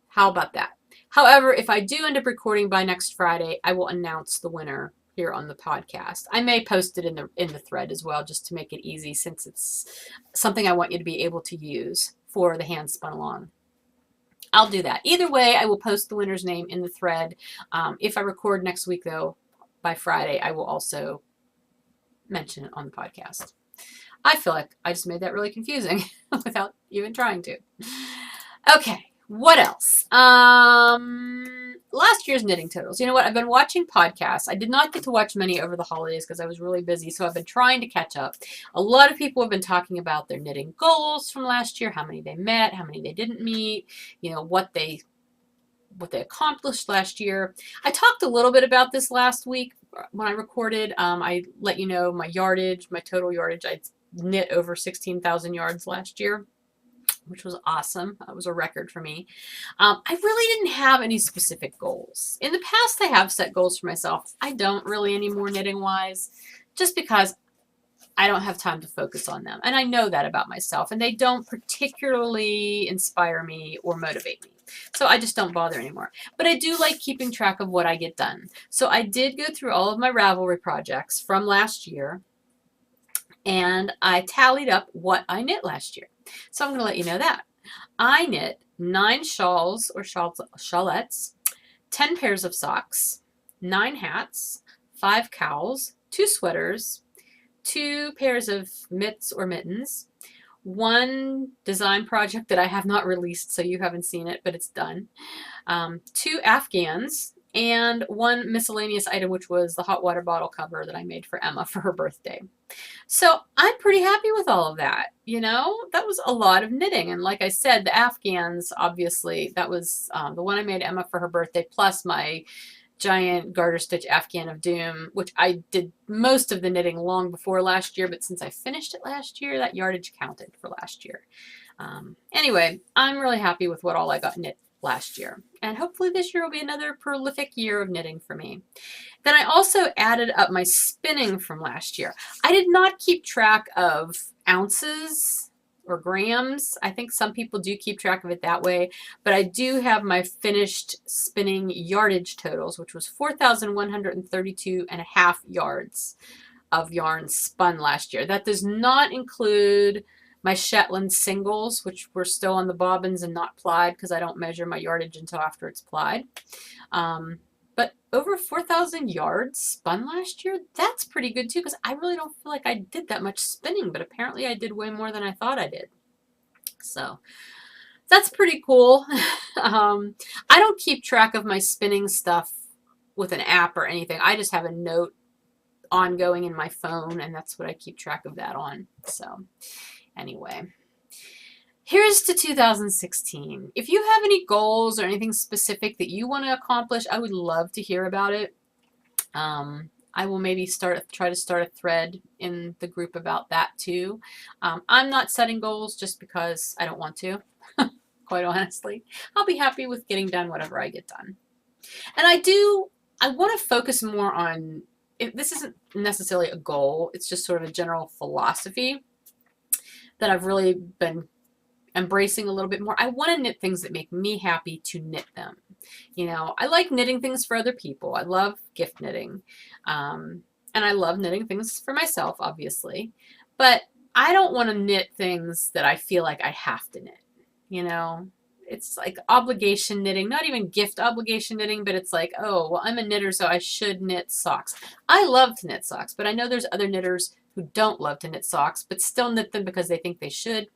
How about that? However, if I do end up recording by next Friday, I will announce the winner here on the podcast. I may post it in the thread as well, just to make it easy, since it's something I want you to be able to use for the hand spun along. I'll do that. Either way, I will post the winner's name in the thread. If I record next week, though, by Friday, I will also mention it on the podcast. I feel like I just made that really confusing without even trying to. Okay. What else? Last year's knitting totals. You know what? I've been watching podcasts. I did not get to watch many over the holidays because I was really busy, so I've been trying to catch up. A lot of people have been talking about their knitting goals from last year, how many they met, how many they didn't meet, you know, what they accomplished last year. I talked a little bit about this last week when I recorded. I let you know my yardage, my total yardage. I knit over 16,000 yards last year, which was awesome. That was a record for me. I really didn't have any specific goals. In the past, I have set goals for myself. I don't really anymore, knitting-wise, just because I don't have time to focus on them. And I know that about myself, and they don't particularly inspire me or motivate me. So I just don't bother anymore. But I do like keeping track of what I get done. So I did go through all of my Ravelry projects from last year, and I tallied up what I knit last year. So I'm going to let you know that. I knit 9 shawls or shawlettes, 10 pairs of socks, 9 hats, 5 cowls, 2 sweaters, 2 pairs of mitts or mittens, 1 design project that I have not released, so you haven't seen it, but it's done, 2 afghans, and 1 miscellaneous item, which was the hot water bottle cover that I made for Emma for her birthday. So I'm pretty happy with all of that. You know, that was a lot of knitting. And like I said, the afghans, obviously, that was the one I made Emma for her birthday, plus my giant garter stitch Afghan of Doom, which I did most of the knitting long before last year, but since I finished it last year, that yardage counted for last year. Anyway, I'm really happy with what all I got knit last year, and hopefully this year will be another prolific year of knitting for me. Then I also added up my spinning from last year. I did not keep track of ounces or grams. I think some people do keep track of it that way, but I do have my finished spinning yardage totals, which was 4,132.5 yards of yarn spun last year. That does not include my Shetland singles, which were still on the bobbins and not plied because I don't measure my yardage until after it's plied. But over 4,000 yards spun last year, that's pretty good too, because I really don't feel like I did that much spinning, but apparently I did way more than I thought I did. So that's pretty cool. I don't keep track of my spinning stuff with an app or anything. I just have a note ongoing in my phone, and that's what I keep track of that on. So anyway, here's to 2016. If you have any goals or anything specific that you want to accomplish, I would love to hear about it. I will maybe try to start a thread in the group about that too. I'm not setting goals just because I don't want to. quite honestly. I'll be happy with getting done whatever I get done. And I want to focus more on, this isn't necessarily a goal, it's just sort of a general philosophy that I've really been embracing a little bit more. I want to knit things that make me happy to knit them. You know, I like knitting things for other people. I love gift knitting. And I love knitting things for myself, obviously. But I don't want to knit things that I feel like I have to knit. You know, it's like obligation knitting, not even gift obligation knitting, but it's like, oh, well, I'm a knitter, so I should knit socks. I love to knit socks, but I know there's other knitters who don't love to knit socks, but still knit them because they think they should.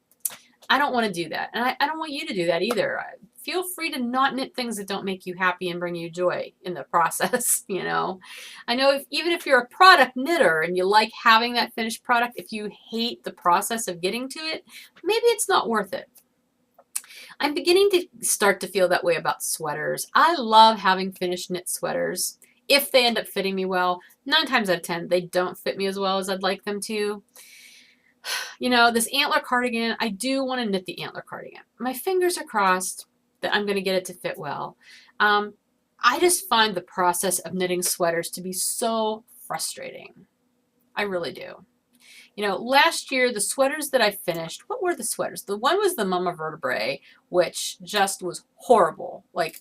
I don't want to do that. And I don't want you to do that either. Feel free to not knit things that don't make you happy and bring you joy in the process, you know. I know even if you're a product knitter and you like having that finished product, if you hate the process of getting to it, maybe it's not worth it. I'm beginning to start to feel that way about sweaters. I love having finished knit sweaters. If they end up fitting me well, 9 times out of 10, they don't fit me as well as I'd like them to. You know, this antler cardigan, I do want to knit the antler cardigan. My fingers are crossed that I'm going to get it to fit well. I just find the process of knitting sweaters to be so frustrating. I really do. You know, last year, the sweaters that I finished, what were the sweaters? The one was the Mama Vertebrae, which just was horrible. Like,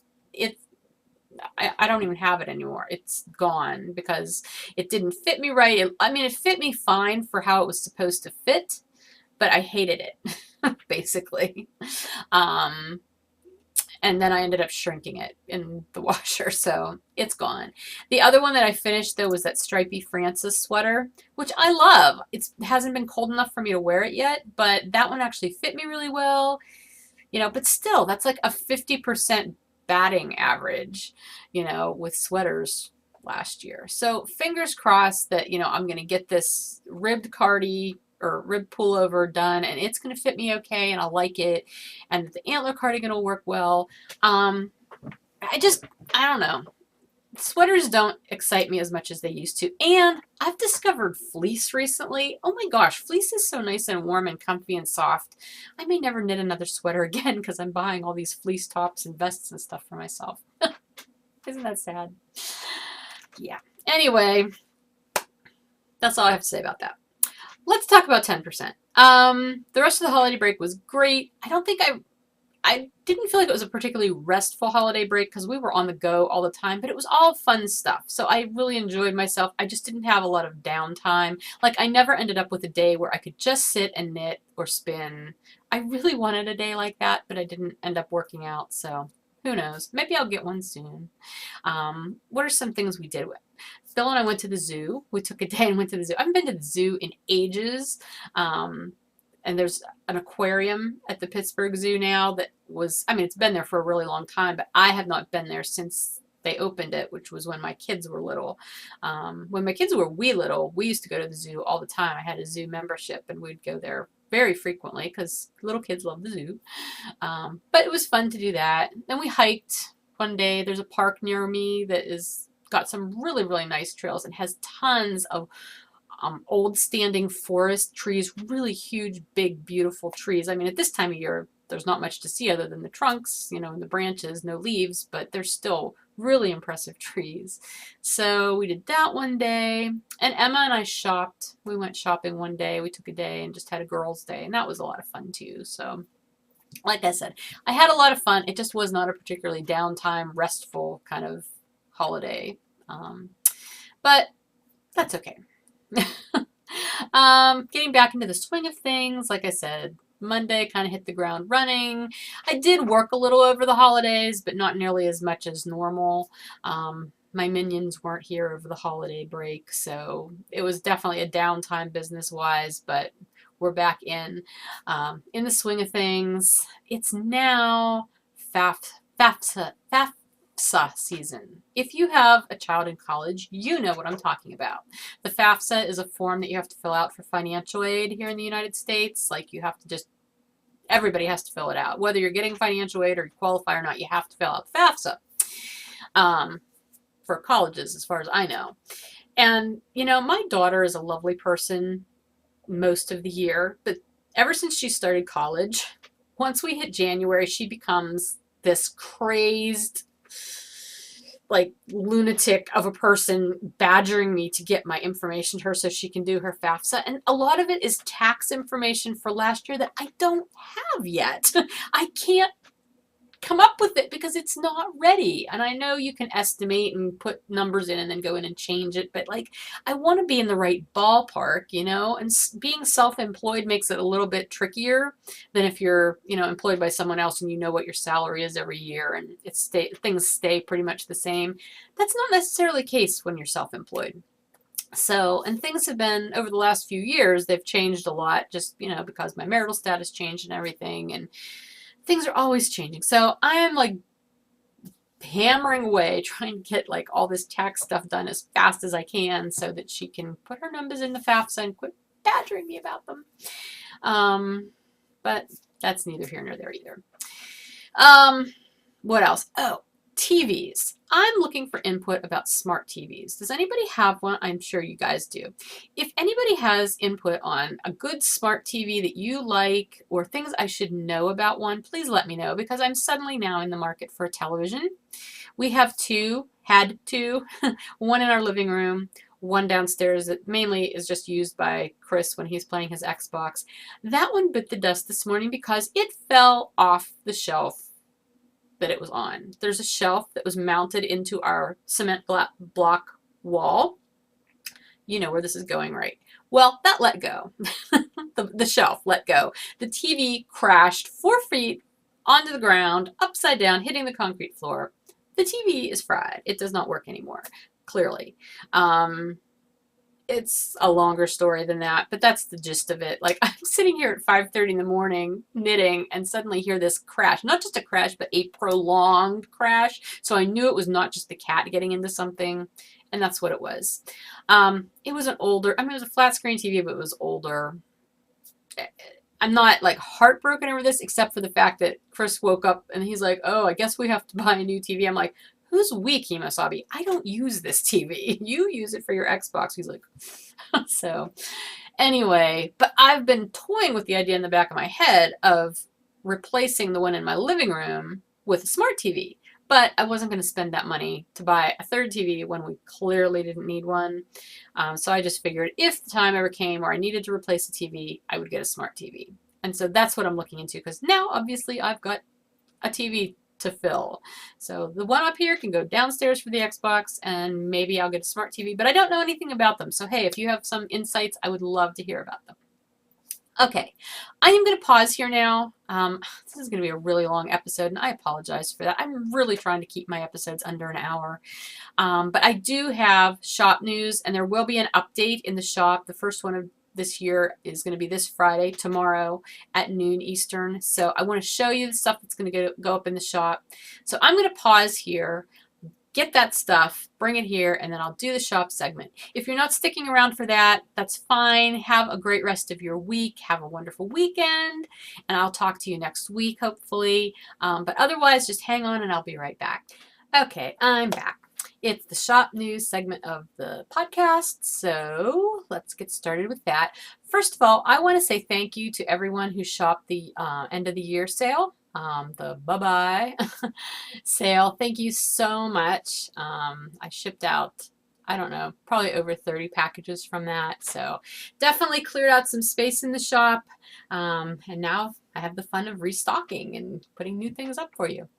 I don't even have it anymore. It's gone because it didn't fit me right. I mean, it fit me fine for how it was supposed to fit, but I hated it, basically. And then I ended up shrinking it in the washer, so it's gone. The other one that I finished, though, was that Stripey Francis sweater, which I love. It hasn't been cold enough for me to wear it yet, but that one actually fit me really well. You know, but still, that's like a 50% batting average, you know, with sweaters last year. So fingers crossed that, you know, I'm going to get this ribbed cardi or rib pullover done and it's going to fit me okay and I'll like it, and the antler cardigan will work well. I don't know. Sweaters don't excite me as much as they used to. And I've discovered fleece recently. Oh my gosh, fleece is so nice and warm and comfy and soft. I may never knit another sweater again because I'm buying all these fleece tops and vests and stuff for myself. Isn't that sad? Yeah. Anyway, that's all I have to say about that. Let's talk about 10%. The rest of the holiday break was great. I didn't feel like it was a particularly restful holiday break because we were on the go all the time, but it was all fun stuff. So I really enjoyed myself. I just didn't have a lot of downtime. Like, I never ended up with a day where I could just sit and knit or spin. I really wanted a day like that, but I didn't end up working out. So who knows? Maybe I'll get one soon. What are some things we did? Phil and I went to the zoo. We took a day and went to the zoo. I haven't been to the zoo in ages. And there's an aquarium at the Pittsburgh Zoo now that was, I mean, it's been there for a really long time, but I have not been there since they opened it, which was when my kids were little. When my kids were wee little, we used to go to the zoo all the time. I had a zoo membership and we'd go there very frequently because little kids love the zoo. But it was fun to do that. Then we hiked one day. There's a park near me that is got some really, really nice trails and has tons of old standing forest trees, really huge, big, beautiful trees. I mean, at this time of year, there's not much to see other than the trunks, you know, and the branches, no leaves, but they're still really impressive trees. So we did that one day, and Emma and I shopped. We went shopping one day. We took a day and just had a girls' day, and that was a lot of fun too. So like I said, I had a lot of fun. It just was not a particularly downtime, restful kind of holiday, but that's okay. Getting back into the swing of things, like I said, Monday kind of hit the ground running. I did work a little over the holidays, but not nearly as much as normal. My minions weren't here over the holiday break, so it was definitely a downtime business-wise, but we're back in the swing of things. It's now FAFSA season. If you have a child in college, you know what I'm talking about. The FAFSA is a form that you have to fill out for financial aid here in the United States. Like, you have to everybody has to fill it out. Whether you're getting financial aid or you qualify or not, you have to fill out FAFSA for colleges, as far as I know. And, you know, my daughter is a lovely person most of the year, but ever since she started college, once we hit January, she becomes this crazed, like, lunatic of a person badgering me to get my information to her so she can do her FAFSA. And a lot of it is tax information for last year that I don't have yet. I can't come up with it because it's not ready. And I know you can estimate and put numbers in and then go in and change it, but like, I want to be in the right ballpark, you know, and being self-employed makes it a little bit trickier than if you're, you know, employed by someone else and you know what your salary is every year and things stay pretty much the same. That's not necessarily the case when you're self-employed. So, and things have been, over the last few years, they've changed a lot just, you know, because my marital status changed and everything, and things are always changing. So I am like hammering away trying to get like all this tax stuff done as fast as I can so that she can put her numbers in the FAFSA and quit badgering me about them. But that's neither here nor there either. What else? Oh, TVs. I'm looking for input about smart TVs. Does anybody have one? I'm sure you guys do. If anybody has input on a good smart TV that you like or things I should know about one, please let me know because I'm suddenly now in the market for a television. We have had two, one in our living room, one downstairs that mainly is just used by Chris when he's playing his Xbox. That one bit the dust this morning because it fell off the shelf that it was on. There's a shelf that was mounted into our cement block wall. You know where this is going, right? Well, that let go. the shelf let go. The TV crashed 4 feet onto the ground, upside down, hitting the concrete floor. The TV is fried. It does not work anymore, clearly. It's a longer story than that, but that's the gist of it. Like, I'm sitting here at 5:30 in the morning knitting and suddenly hear this crash. Not just a crash, but a prolonged crash. So I knew it was not just the cat getting into something, and that's what it was. It was an older, I mean, it was a flat screen TV, but it was older. I'm not like heartbroken over this, except for the fact that Chris woke up and he's like, oh, I guess we have to buy a new TV. I'm like, who's we, Kemosabe? I don't use this TV. You use it for your Xbox. He's like, so anyway, but I've been toying with the idea in the back of my head of replacing the one in my living room with a smart TV. But I wasn't going to spend that money to buy a third TV when we clearly didn't need one. So I just figured if the time ever came where I needed to replace a TV, I would get a smart TV. And so that's what I'm looking into because now obviously I've got a TV to fill. So the one up here can go downstairs for the Xbox and maybe I'll get a smart TV, but I don't know anything about them. So hey, if you have some insights, I would love to hear about them. Okay, I am going to pause here now. This is going to be a really long episode, and I apologize for that. I'm really trying to keep my episodes under an hour. But I do have shop news, and there will be an update in the shop. The first one of this year is going to be this Friday, tomorrow at noon Eastern. So I want to show you the stuff that's going to go up in the shop. So I'm going to pause here. Get that stuff, bring it here, and then I'll do the shop segment. If you're not sticking around for that, that's fine. Have a great rest of your week. Have a wonderful weekend, and I'll talk to you next week, hopefully. But otherwise, just hang on, and I'll be right back. Okay, I'm back. It's the shop news segment of the podcast, so let's get started with that. First of all, I want to say thank you to everyone who shopped the end of the year sale. The bye-bye sale. Thank you so much. I shipped out, I don't know, probably over 30 packages from that. So definitely cleared out some space in the shop. And now I have the fun of restocking and putting new things up for you.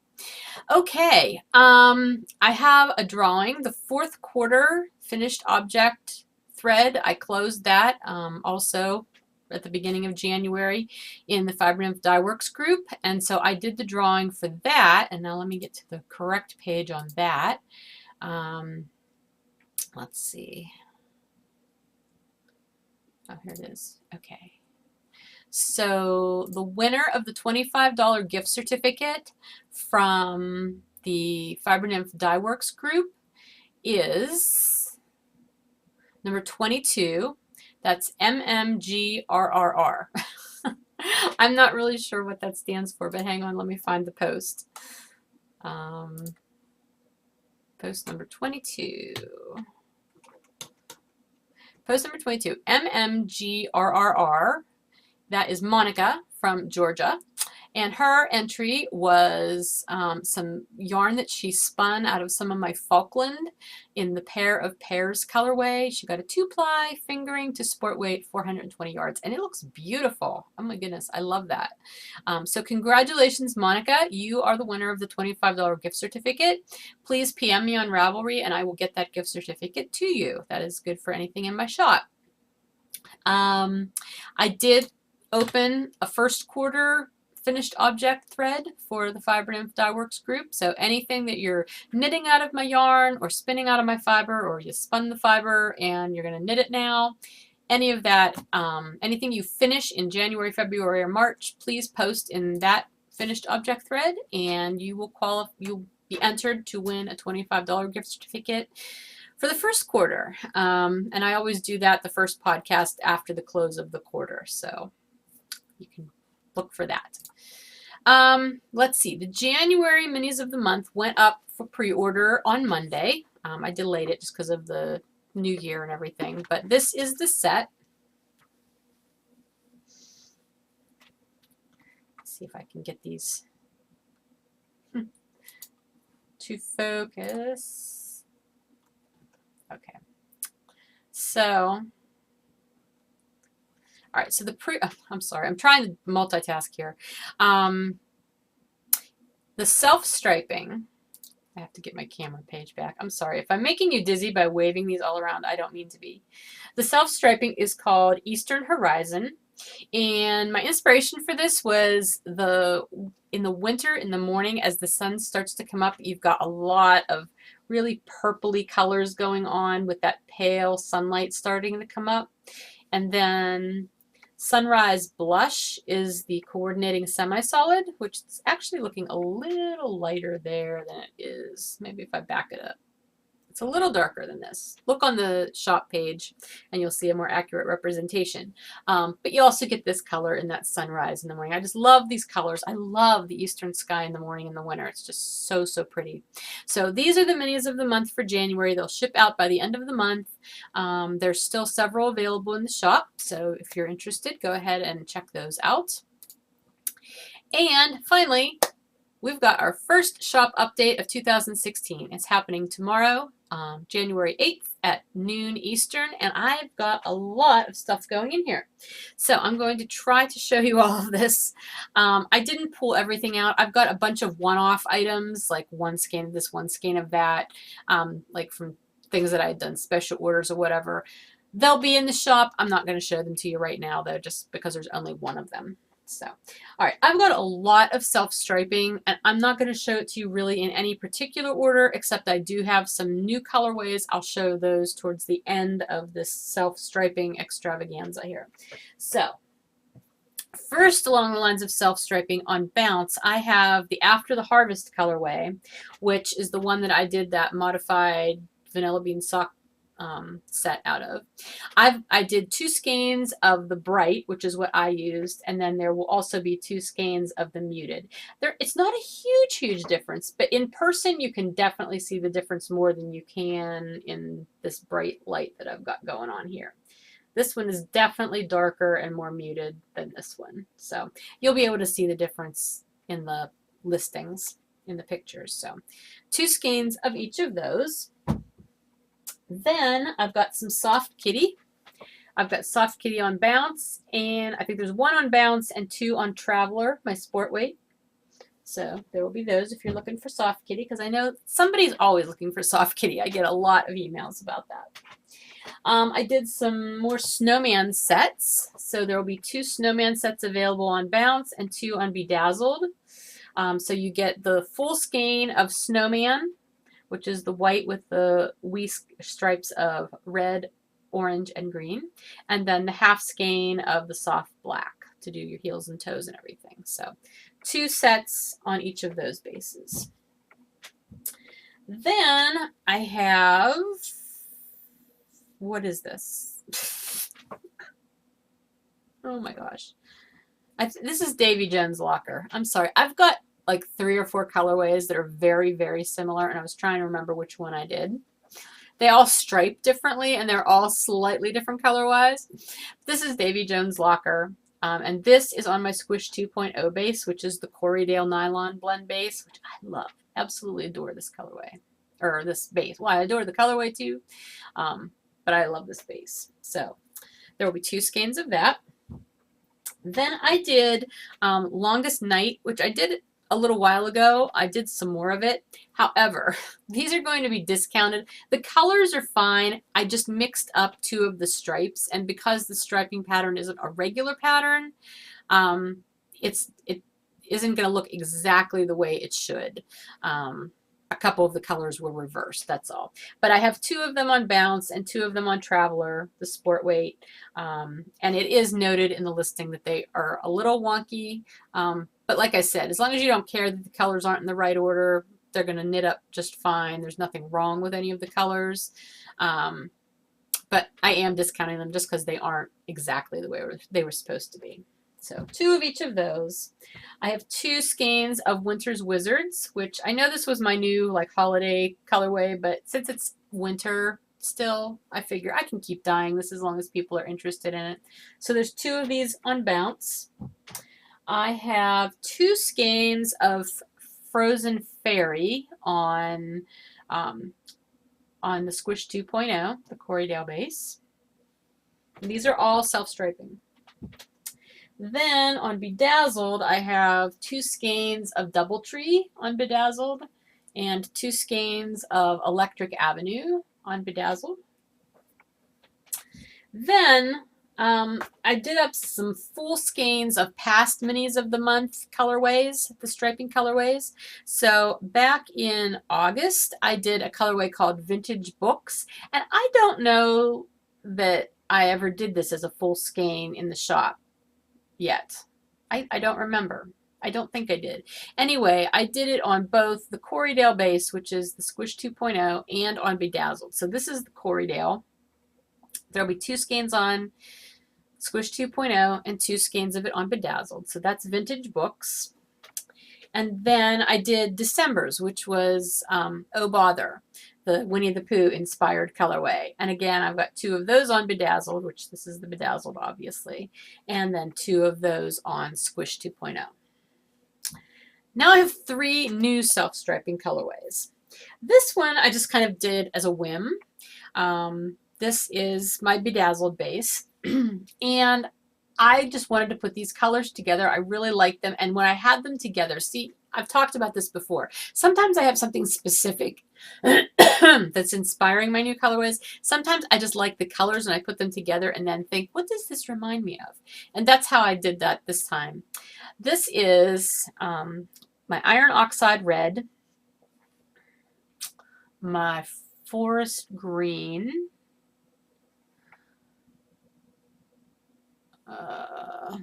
Okay. I have a drawing, the 4th quarter finished object thread. I closed that also at the beginning of January in the Fiber Nymph Dye Works group, and so I did the drawing for that. And now let me get to the correct page on that. Let's see. Oh, here it is. Okay. So the winner of the $25 gift certificate from the Fiber Nymph Dye Works group is number 22. That's MMGRRR. I'm not really sure what that stands for, but hang on, let me find the post. Post number 22. Post number 22, MMGRRR. That is Monica from Georgia. And her entry was some yarn that she spun out of some of my Falkland in the Pair of Pairs colorway. She got a 2-ply fingering to sport weight, 420 yards, and it looks beautiful. Oh my goodness, I love that. So congratulations, Monica. You are the winner of the $25 gift certificate. Please PM me on Ravelry and I will get that gift certificate to you. That is good for anything in my shop. I did open a first quarter finished object thread for the Fiber Nymph Dye Works group. So anything that you're knitting out of my yarn or spinning out of my fiber, or you spun the fiber and you're going to knit it now, any of that, anything you finish in January, February, or March, please post in that finished object thread and you will you'll be entered to win a $25 gift certificate for the first quarter. And I always do that the first podcast after the close of the quarter. So you can look for that. Let's see. The January minis of the month went up for pre-order on Monday. I delayed it just because of the new year and everything. But this is the set. Let's see if I can get these to focus. Okay. So, all right, so I'm sorry, I'm trying to multitask here. The self-striping, I have to get my camera page back. I'm sorry. If I'm making you dizzy by waving these all around, I don't mean to be. The self-striping is called Eastern Horizon. And my inspiration for this was in the winter, in the morning, as the sun starts to come up, you've got a lot of really purpley colors going on with that pale sunlight starting to come up. And then Sunrise Blush is the coordinating semi-solid, which is actually looking a little lighter there than it is. Maybe if I back it up. It's a little darker than this. Look on the shop page and you'll see a more accurate representation. But you also get this color in that sunrise in the morning. I just love these colors. I love the eastern sky in the morning and the winter. It's just so, so pretty. So these are the minis of the month for January. They'll ship out by the end of the month. There's still several available in the shop. So if you're interested, go ahead and check those out. And finally, we've got our first shop update of 2016. It's happening tomorrow, January 8th at noon Eastern, and I've got a lot of stuff going in here. So I'm going to try to show you all of this. I didn't pull everything out. I've got a bunch of one-off items, like one skein of this, one skein of that, like from things that I had done special orders or whatever. They'll be in the shop. I'm not going to show them to you right now, though, just because there's only one of them. So, all right, I've got a lot of self-striping, and I'm not going to show it to you really in any particular order, except I do have some new colorways. I'll show those towards the end of this self-striping extravaganza here. So, first, along the lines of self-striping on Bounce, I have the After the Harvest colorway, which is the one that I did that modified vanilla bean sock set out of. I did 2 skeins of the bright, which is what I used, and then there will also be 2 skeins of the muted. It's not a huge difference, but in person you can definitely see the difference more than you can in this bright light that I've got going on here. This one is definitely darker and more muted than this one, so you'll be able to see the difference in the listings in the pictures. So 2 skeins of each of those. Then I've got some Soft Kitty. I've got Soft Kitty on Bounce, and I think there's 1 on Bounce and 2 on Traveler, my sport weight. So there will be those if you're looking for Soft Kitty, because I know somebody's always looking for Soft Kitty. I get a lot of emails about that. I did some more snowman sets. So there will be 2 snowman sets available on Bounce and 2 on Bedazzled. So you get the full skein of snowman, which is the white with the wee stripes of red, orange, and green, and then the half skein of the soft black to do your heels and toes and everything. So 2 sets on each of those bases. Then I have, what is this? Oh my gosh. This is Davy Jones' Locker. I'm sorry. I've got like 3 or 4 colorways that are very similar, and I was trying to remember which one I did. They all stripe differently, and they're all slightly different color-wise. This is Davy Jones' Locker. And this is on my Squish 2.0 base, which is the Corriedale Nylon Blend base, which I love. Absolutely adore this colorway, or this base. Well, I adore the colorway too, but I love this base. So there will be 2 skeins of that. Then I did Longest Night, which I did a little while ago. I did some more of it. However, these are going to be discounted. The colors are fine. I just mixed up 2 of the stripes, and because the striping pattern isn't a regular pattern, it isn't going to look exactly the way it should. A couple of the colors were reversed, that's all. But I have 2 of them on Bounce and 2 of them on Traveler, the sport weight. And it is noted in the listing that they are a little wonky. But like I said, as long as you don't care that the colors aren't in the right order, they're going to knit up just fine. There's nothing wrong with any of the colors. But I am discounting them just because they aren't exactly the way they were supposed to be. So 2 of each of those. I have 2 skeins of Winter's Wizards, which I know this was my new like holiday colorway, but since it's winter still, I figure I can keep dyeing this as long as people are interested in it. So there's 2 of these on Bounce. I have 2 skeins of Frozen Fairy on the Squish 2.0, the Corriedale base. And these are all self-striping. Then on Bedazzled, I have 2 skeins of Doubletree on Bedazzled and 2 skeins of Electric Avenue on Bedazzled. Then I did up some full skeins of past minis of the month colorways, the striping colorways. So back in August, I did a colorway called Vintage Books, and I don't know that I ever did this as a full skein in the shop yet. I don't remember. I don't think I did. Anyway, I did it on both the Corriedale base, which is the Squish 2.0, and on Bedazzled. So this is the Corriedale. There'll be 2 skeins on Squish 2.0 and 2 skeins of it on Bedazzled. So that's Vintage Books. And then I did December's, which was Oh Bother, the Winnie the Pooh inspired colorway. And again, I've got 2 of those on Bedazzled, which this is the Bedazzled, obviously. And then 2 of those on Squish 2.0. Now I have 3 new self-striping colorways. This one I just kind of did as a whim. This is my Bedazzled base. And I just wanted to put these colors together. I really like them. And when I had them together, see, I've talked about this before. Sometimes I have something specific that's inspiring my new colorways. Sometimes I just like the colors and I put them together and then think, what does this remind me of? And that's how I did that this time. This is my Iron Oxide Red, my Forest Green,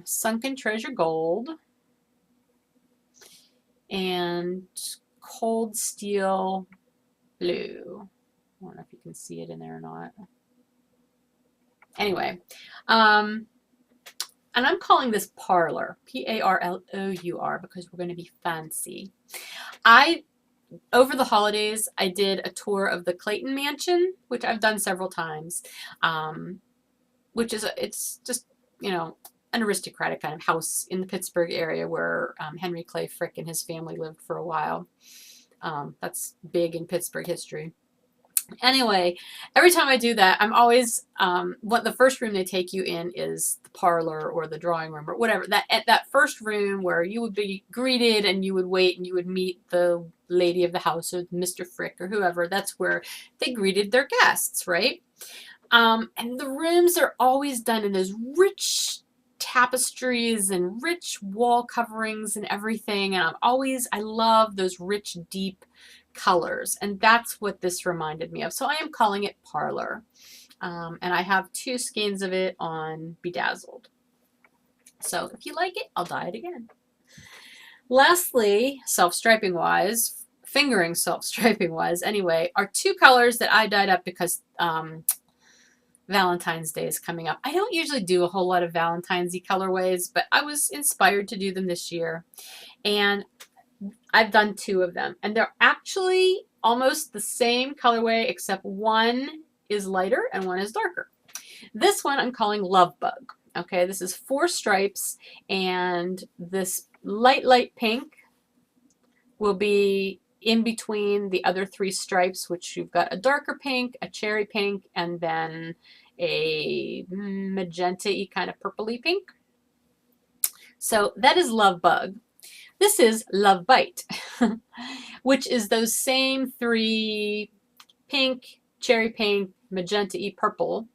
Sunken Treasure Gold, and Cold Steel Blue. I don't know if you can see it in there or not. Anyway, and I'm calling this Parlor, P-A-R-L-O-U-R, because we're going to be fancy. Over the holidays, I did a tour of the Clayton Mansion, which I've done several times, which is, it's just, you know, an aristocratic kind of house in the Pittsburgh area where Henry Clay Frick and his family lived for a while. That's big in Pittsburgh history. Anyway, every time I do that, I'm always, the first room they take you in is the parlor or the drawing room or whatever. At that first room where you would be greeted and you would wait and you would meet the lady of the house or Mr. Frick or whoever, that's where they greeted their guests, right? And the rooms are always done in those rich tapestries and rich wall coverings and everything. And I love those rich, deep colors. And that's what this reminded me of. So I am calling it Parlor. And I have 2 skeins of it on Bedazzled. So if you like it, I'll dye it again. Lastly, self-striping wise, fingering self-striping wise anyway, are 2 colors that I dyed up because Valentine's Day is coming up. I don't usually do a whole lot of Valentine's-y colorways, but I was inspired to do them this year. And I've done 2 of them. And they're actually almost the same colorway, except one is lighter and one is darker. This one I'm calling Love Bug. Okay, this is 4 stripes, and this light pink will be in between the other 3 stripes, which you've got a darker pink, a cherry pink, and then a magenta-y kind of purpley pink. So that is Love Bug. This is Love Bite, which is those same 3 pink, cherry pink, magenta-y purple,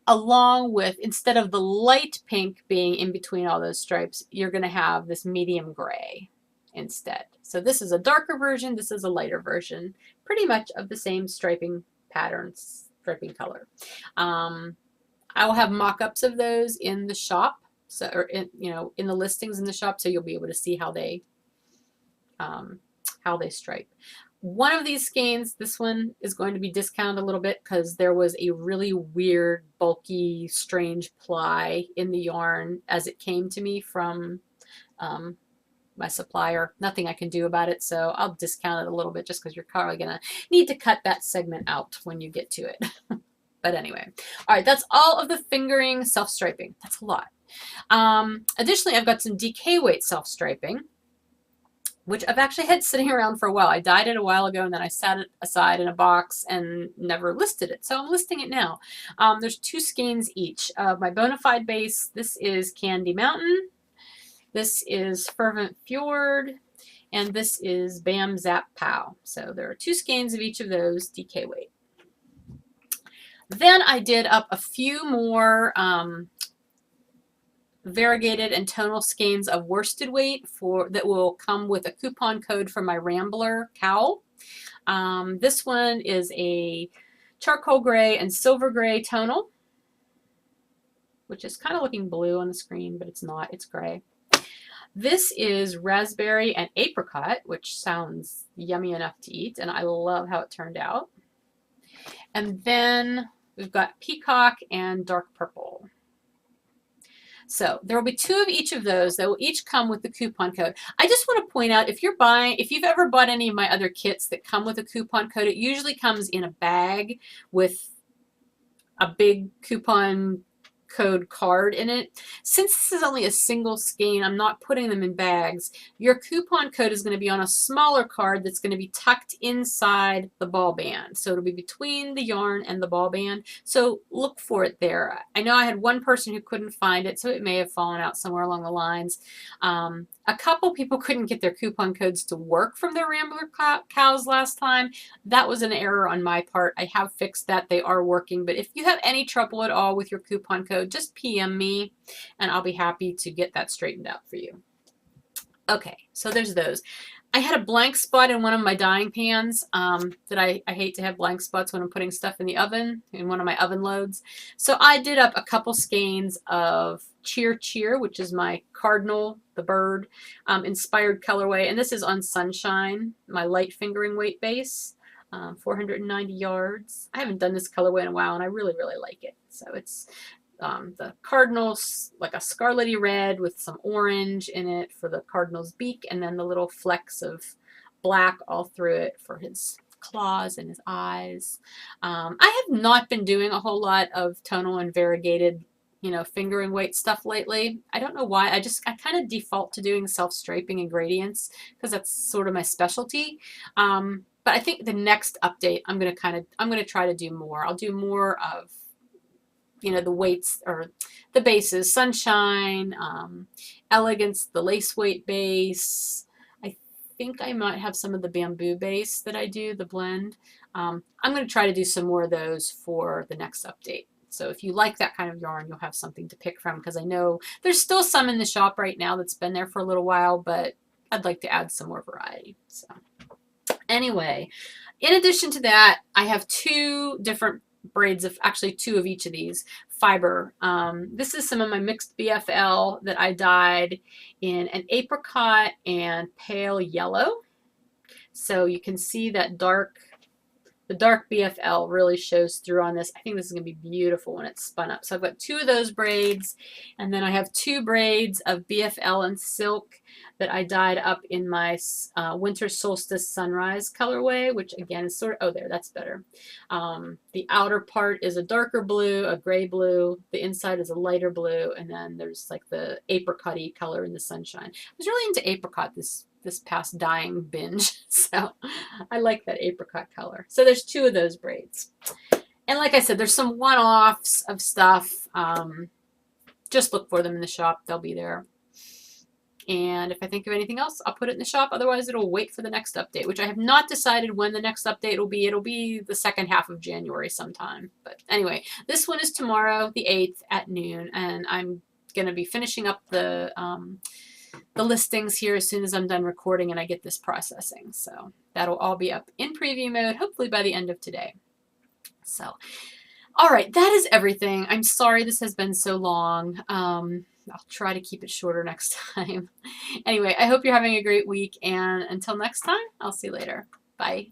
along with, instead of the light pink being in between all those stripes, you're going to have this medium gray instead. So this is a darker version, this is a lighter version, pretty much of the same striping patterns, striping color. I will have mock-ups of those in the shop, so, or in, in the listings in the shop, so you'll be able to see how they stripe. One of these skeins, this one is going to be discounted a little bit because there was a really weird, bulky, strange ply in the yarn as it came to me from my supplier. Nothing I can do about it, so I'll discount it a little bit just because you're probably going to need to cut that segment out when you get to it. But anyway, all right, that's all of the fingering self-striping. That's a lot. Additionally, I've got some DK weight self-striping, which I've actually had sitting around for a while. I dyed it a while ago, and then I set it aside in a box and never listed it. So I'm listing it now. There's 2 skeins each. My Bonafide base, this is Candy Mountain. This is Fervent Fjord. And this is Bam Zap Pow. So there are 2 skeins of each of those, DK weight. Then I did up a few more variegated and tonal skeins of worsted weight that will come with a coupon code for my Rambler cowl. This one is a charcoal gray and silver gray tonal, which is kind of looking blue on the screen, but it's not, it's gray. This is raspberry and apricot, which sounds yummy enough to eat, and I love how it turned out. And then we've got peacock and dark purple. So there will be 2 of each of those that will each come with the coupon code. I just want to point out, if you've ever bought any of my other kits that come with a coupon code, it usually comes in a bag with a big coupon code card in it. Since this is only a single skein, I'm not putting them in bags. Your coupon code is going to be on a smaller card that's going to be tucked inside the ball band. So it'll be between the yarn and the ball band. So look for it there. I know I had one person who couldn't find it, so it may have fallen out somewhere along the lines. A couple people couldn't get their coupon codes to work from their Rambler cows last time. That was an error on my part. I have fixed that. They are working. But if you have any trouble at all with your coupon code, just PM me and I'll be happy to get that straightened out for you. Okay, so there's those. I had a blank spot in one of my dyeing pans that I hate to have blank spots when I'm putting stuff in the oven, in one of my oven loads. So I did up a couple skeins of Cheer Cheer, which is my cardinal, the bird, inspired colorway. And this is on Sunshine, my light fingering weight base, 490 yards. I haven't done this colorway in a while, and I really, really like it. So it's the cardinals, like a scarlety red with some orange in it for the cardinal's beak, and then the little flecks of black all through it for his claws and his eyes. I have not been doing a whole lot of tonal and variegated, fingering weight stuff lately. I don't know why. I kind of default to doing self-striping and gradients because that's sort of my specialty. But I think the next update, I'm going to try to do more. I'll do more of the weights or the bases, Sunshine, Elegance, the lace weight base. I think I might have some of the bamboo base that I do, the blend. I'm going to try to do some more of those for the next update. So if you like that kind of yarn, you'll have something to pick from, because I know there's still some in the shop right now that's been there for a little while, but I'd like to add some more variety. So anyway, in addition to that, I have 2 different braids of, actually 2 of each of these fiber. This is some of my mixed BFL that I dyed in an apricot and pale yellow. So you can see that dark The dark BFL really shows through on this. I think this is going to be beautiful when it's spun up. So I've got 2 of those braids, and then I have 2 braids of BFL and silk that I dyed up in my Winter Solstice Sunrise colorway, which again is sort of, oh, there, that's better. The outer part is a darker blue, a gray blue. The inside is a lighter blue, and then there's like the apricot-y color in the sunshine. I was really into apricot this past dyeing binge, so I like that apricot color. So there's 2 of those braids. And like I said, there's some one-offs of stuff. Just look for them in the shop. They'll be there. And if I think of anything else, I'll put it in the shop. Otherwise, it'll wait for the next update, which I have not decided when the next update will be. It'll be the second half of January sometime. But anyway, this one is tomorrow, the 8th at noon, and I'm going to be finishing up the listings here as soon as I'm done recording and I get this processing. So that'll all be up in preview mode, hopefully by the end of today. So, all right, that is everything. I'm sorry this has been so long. I'll try to keep it shorter next time. Anyway, I hope you're having a great week, and until next time, I'll see you later. Bye.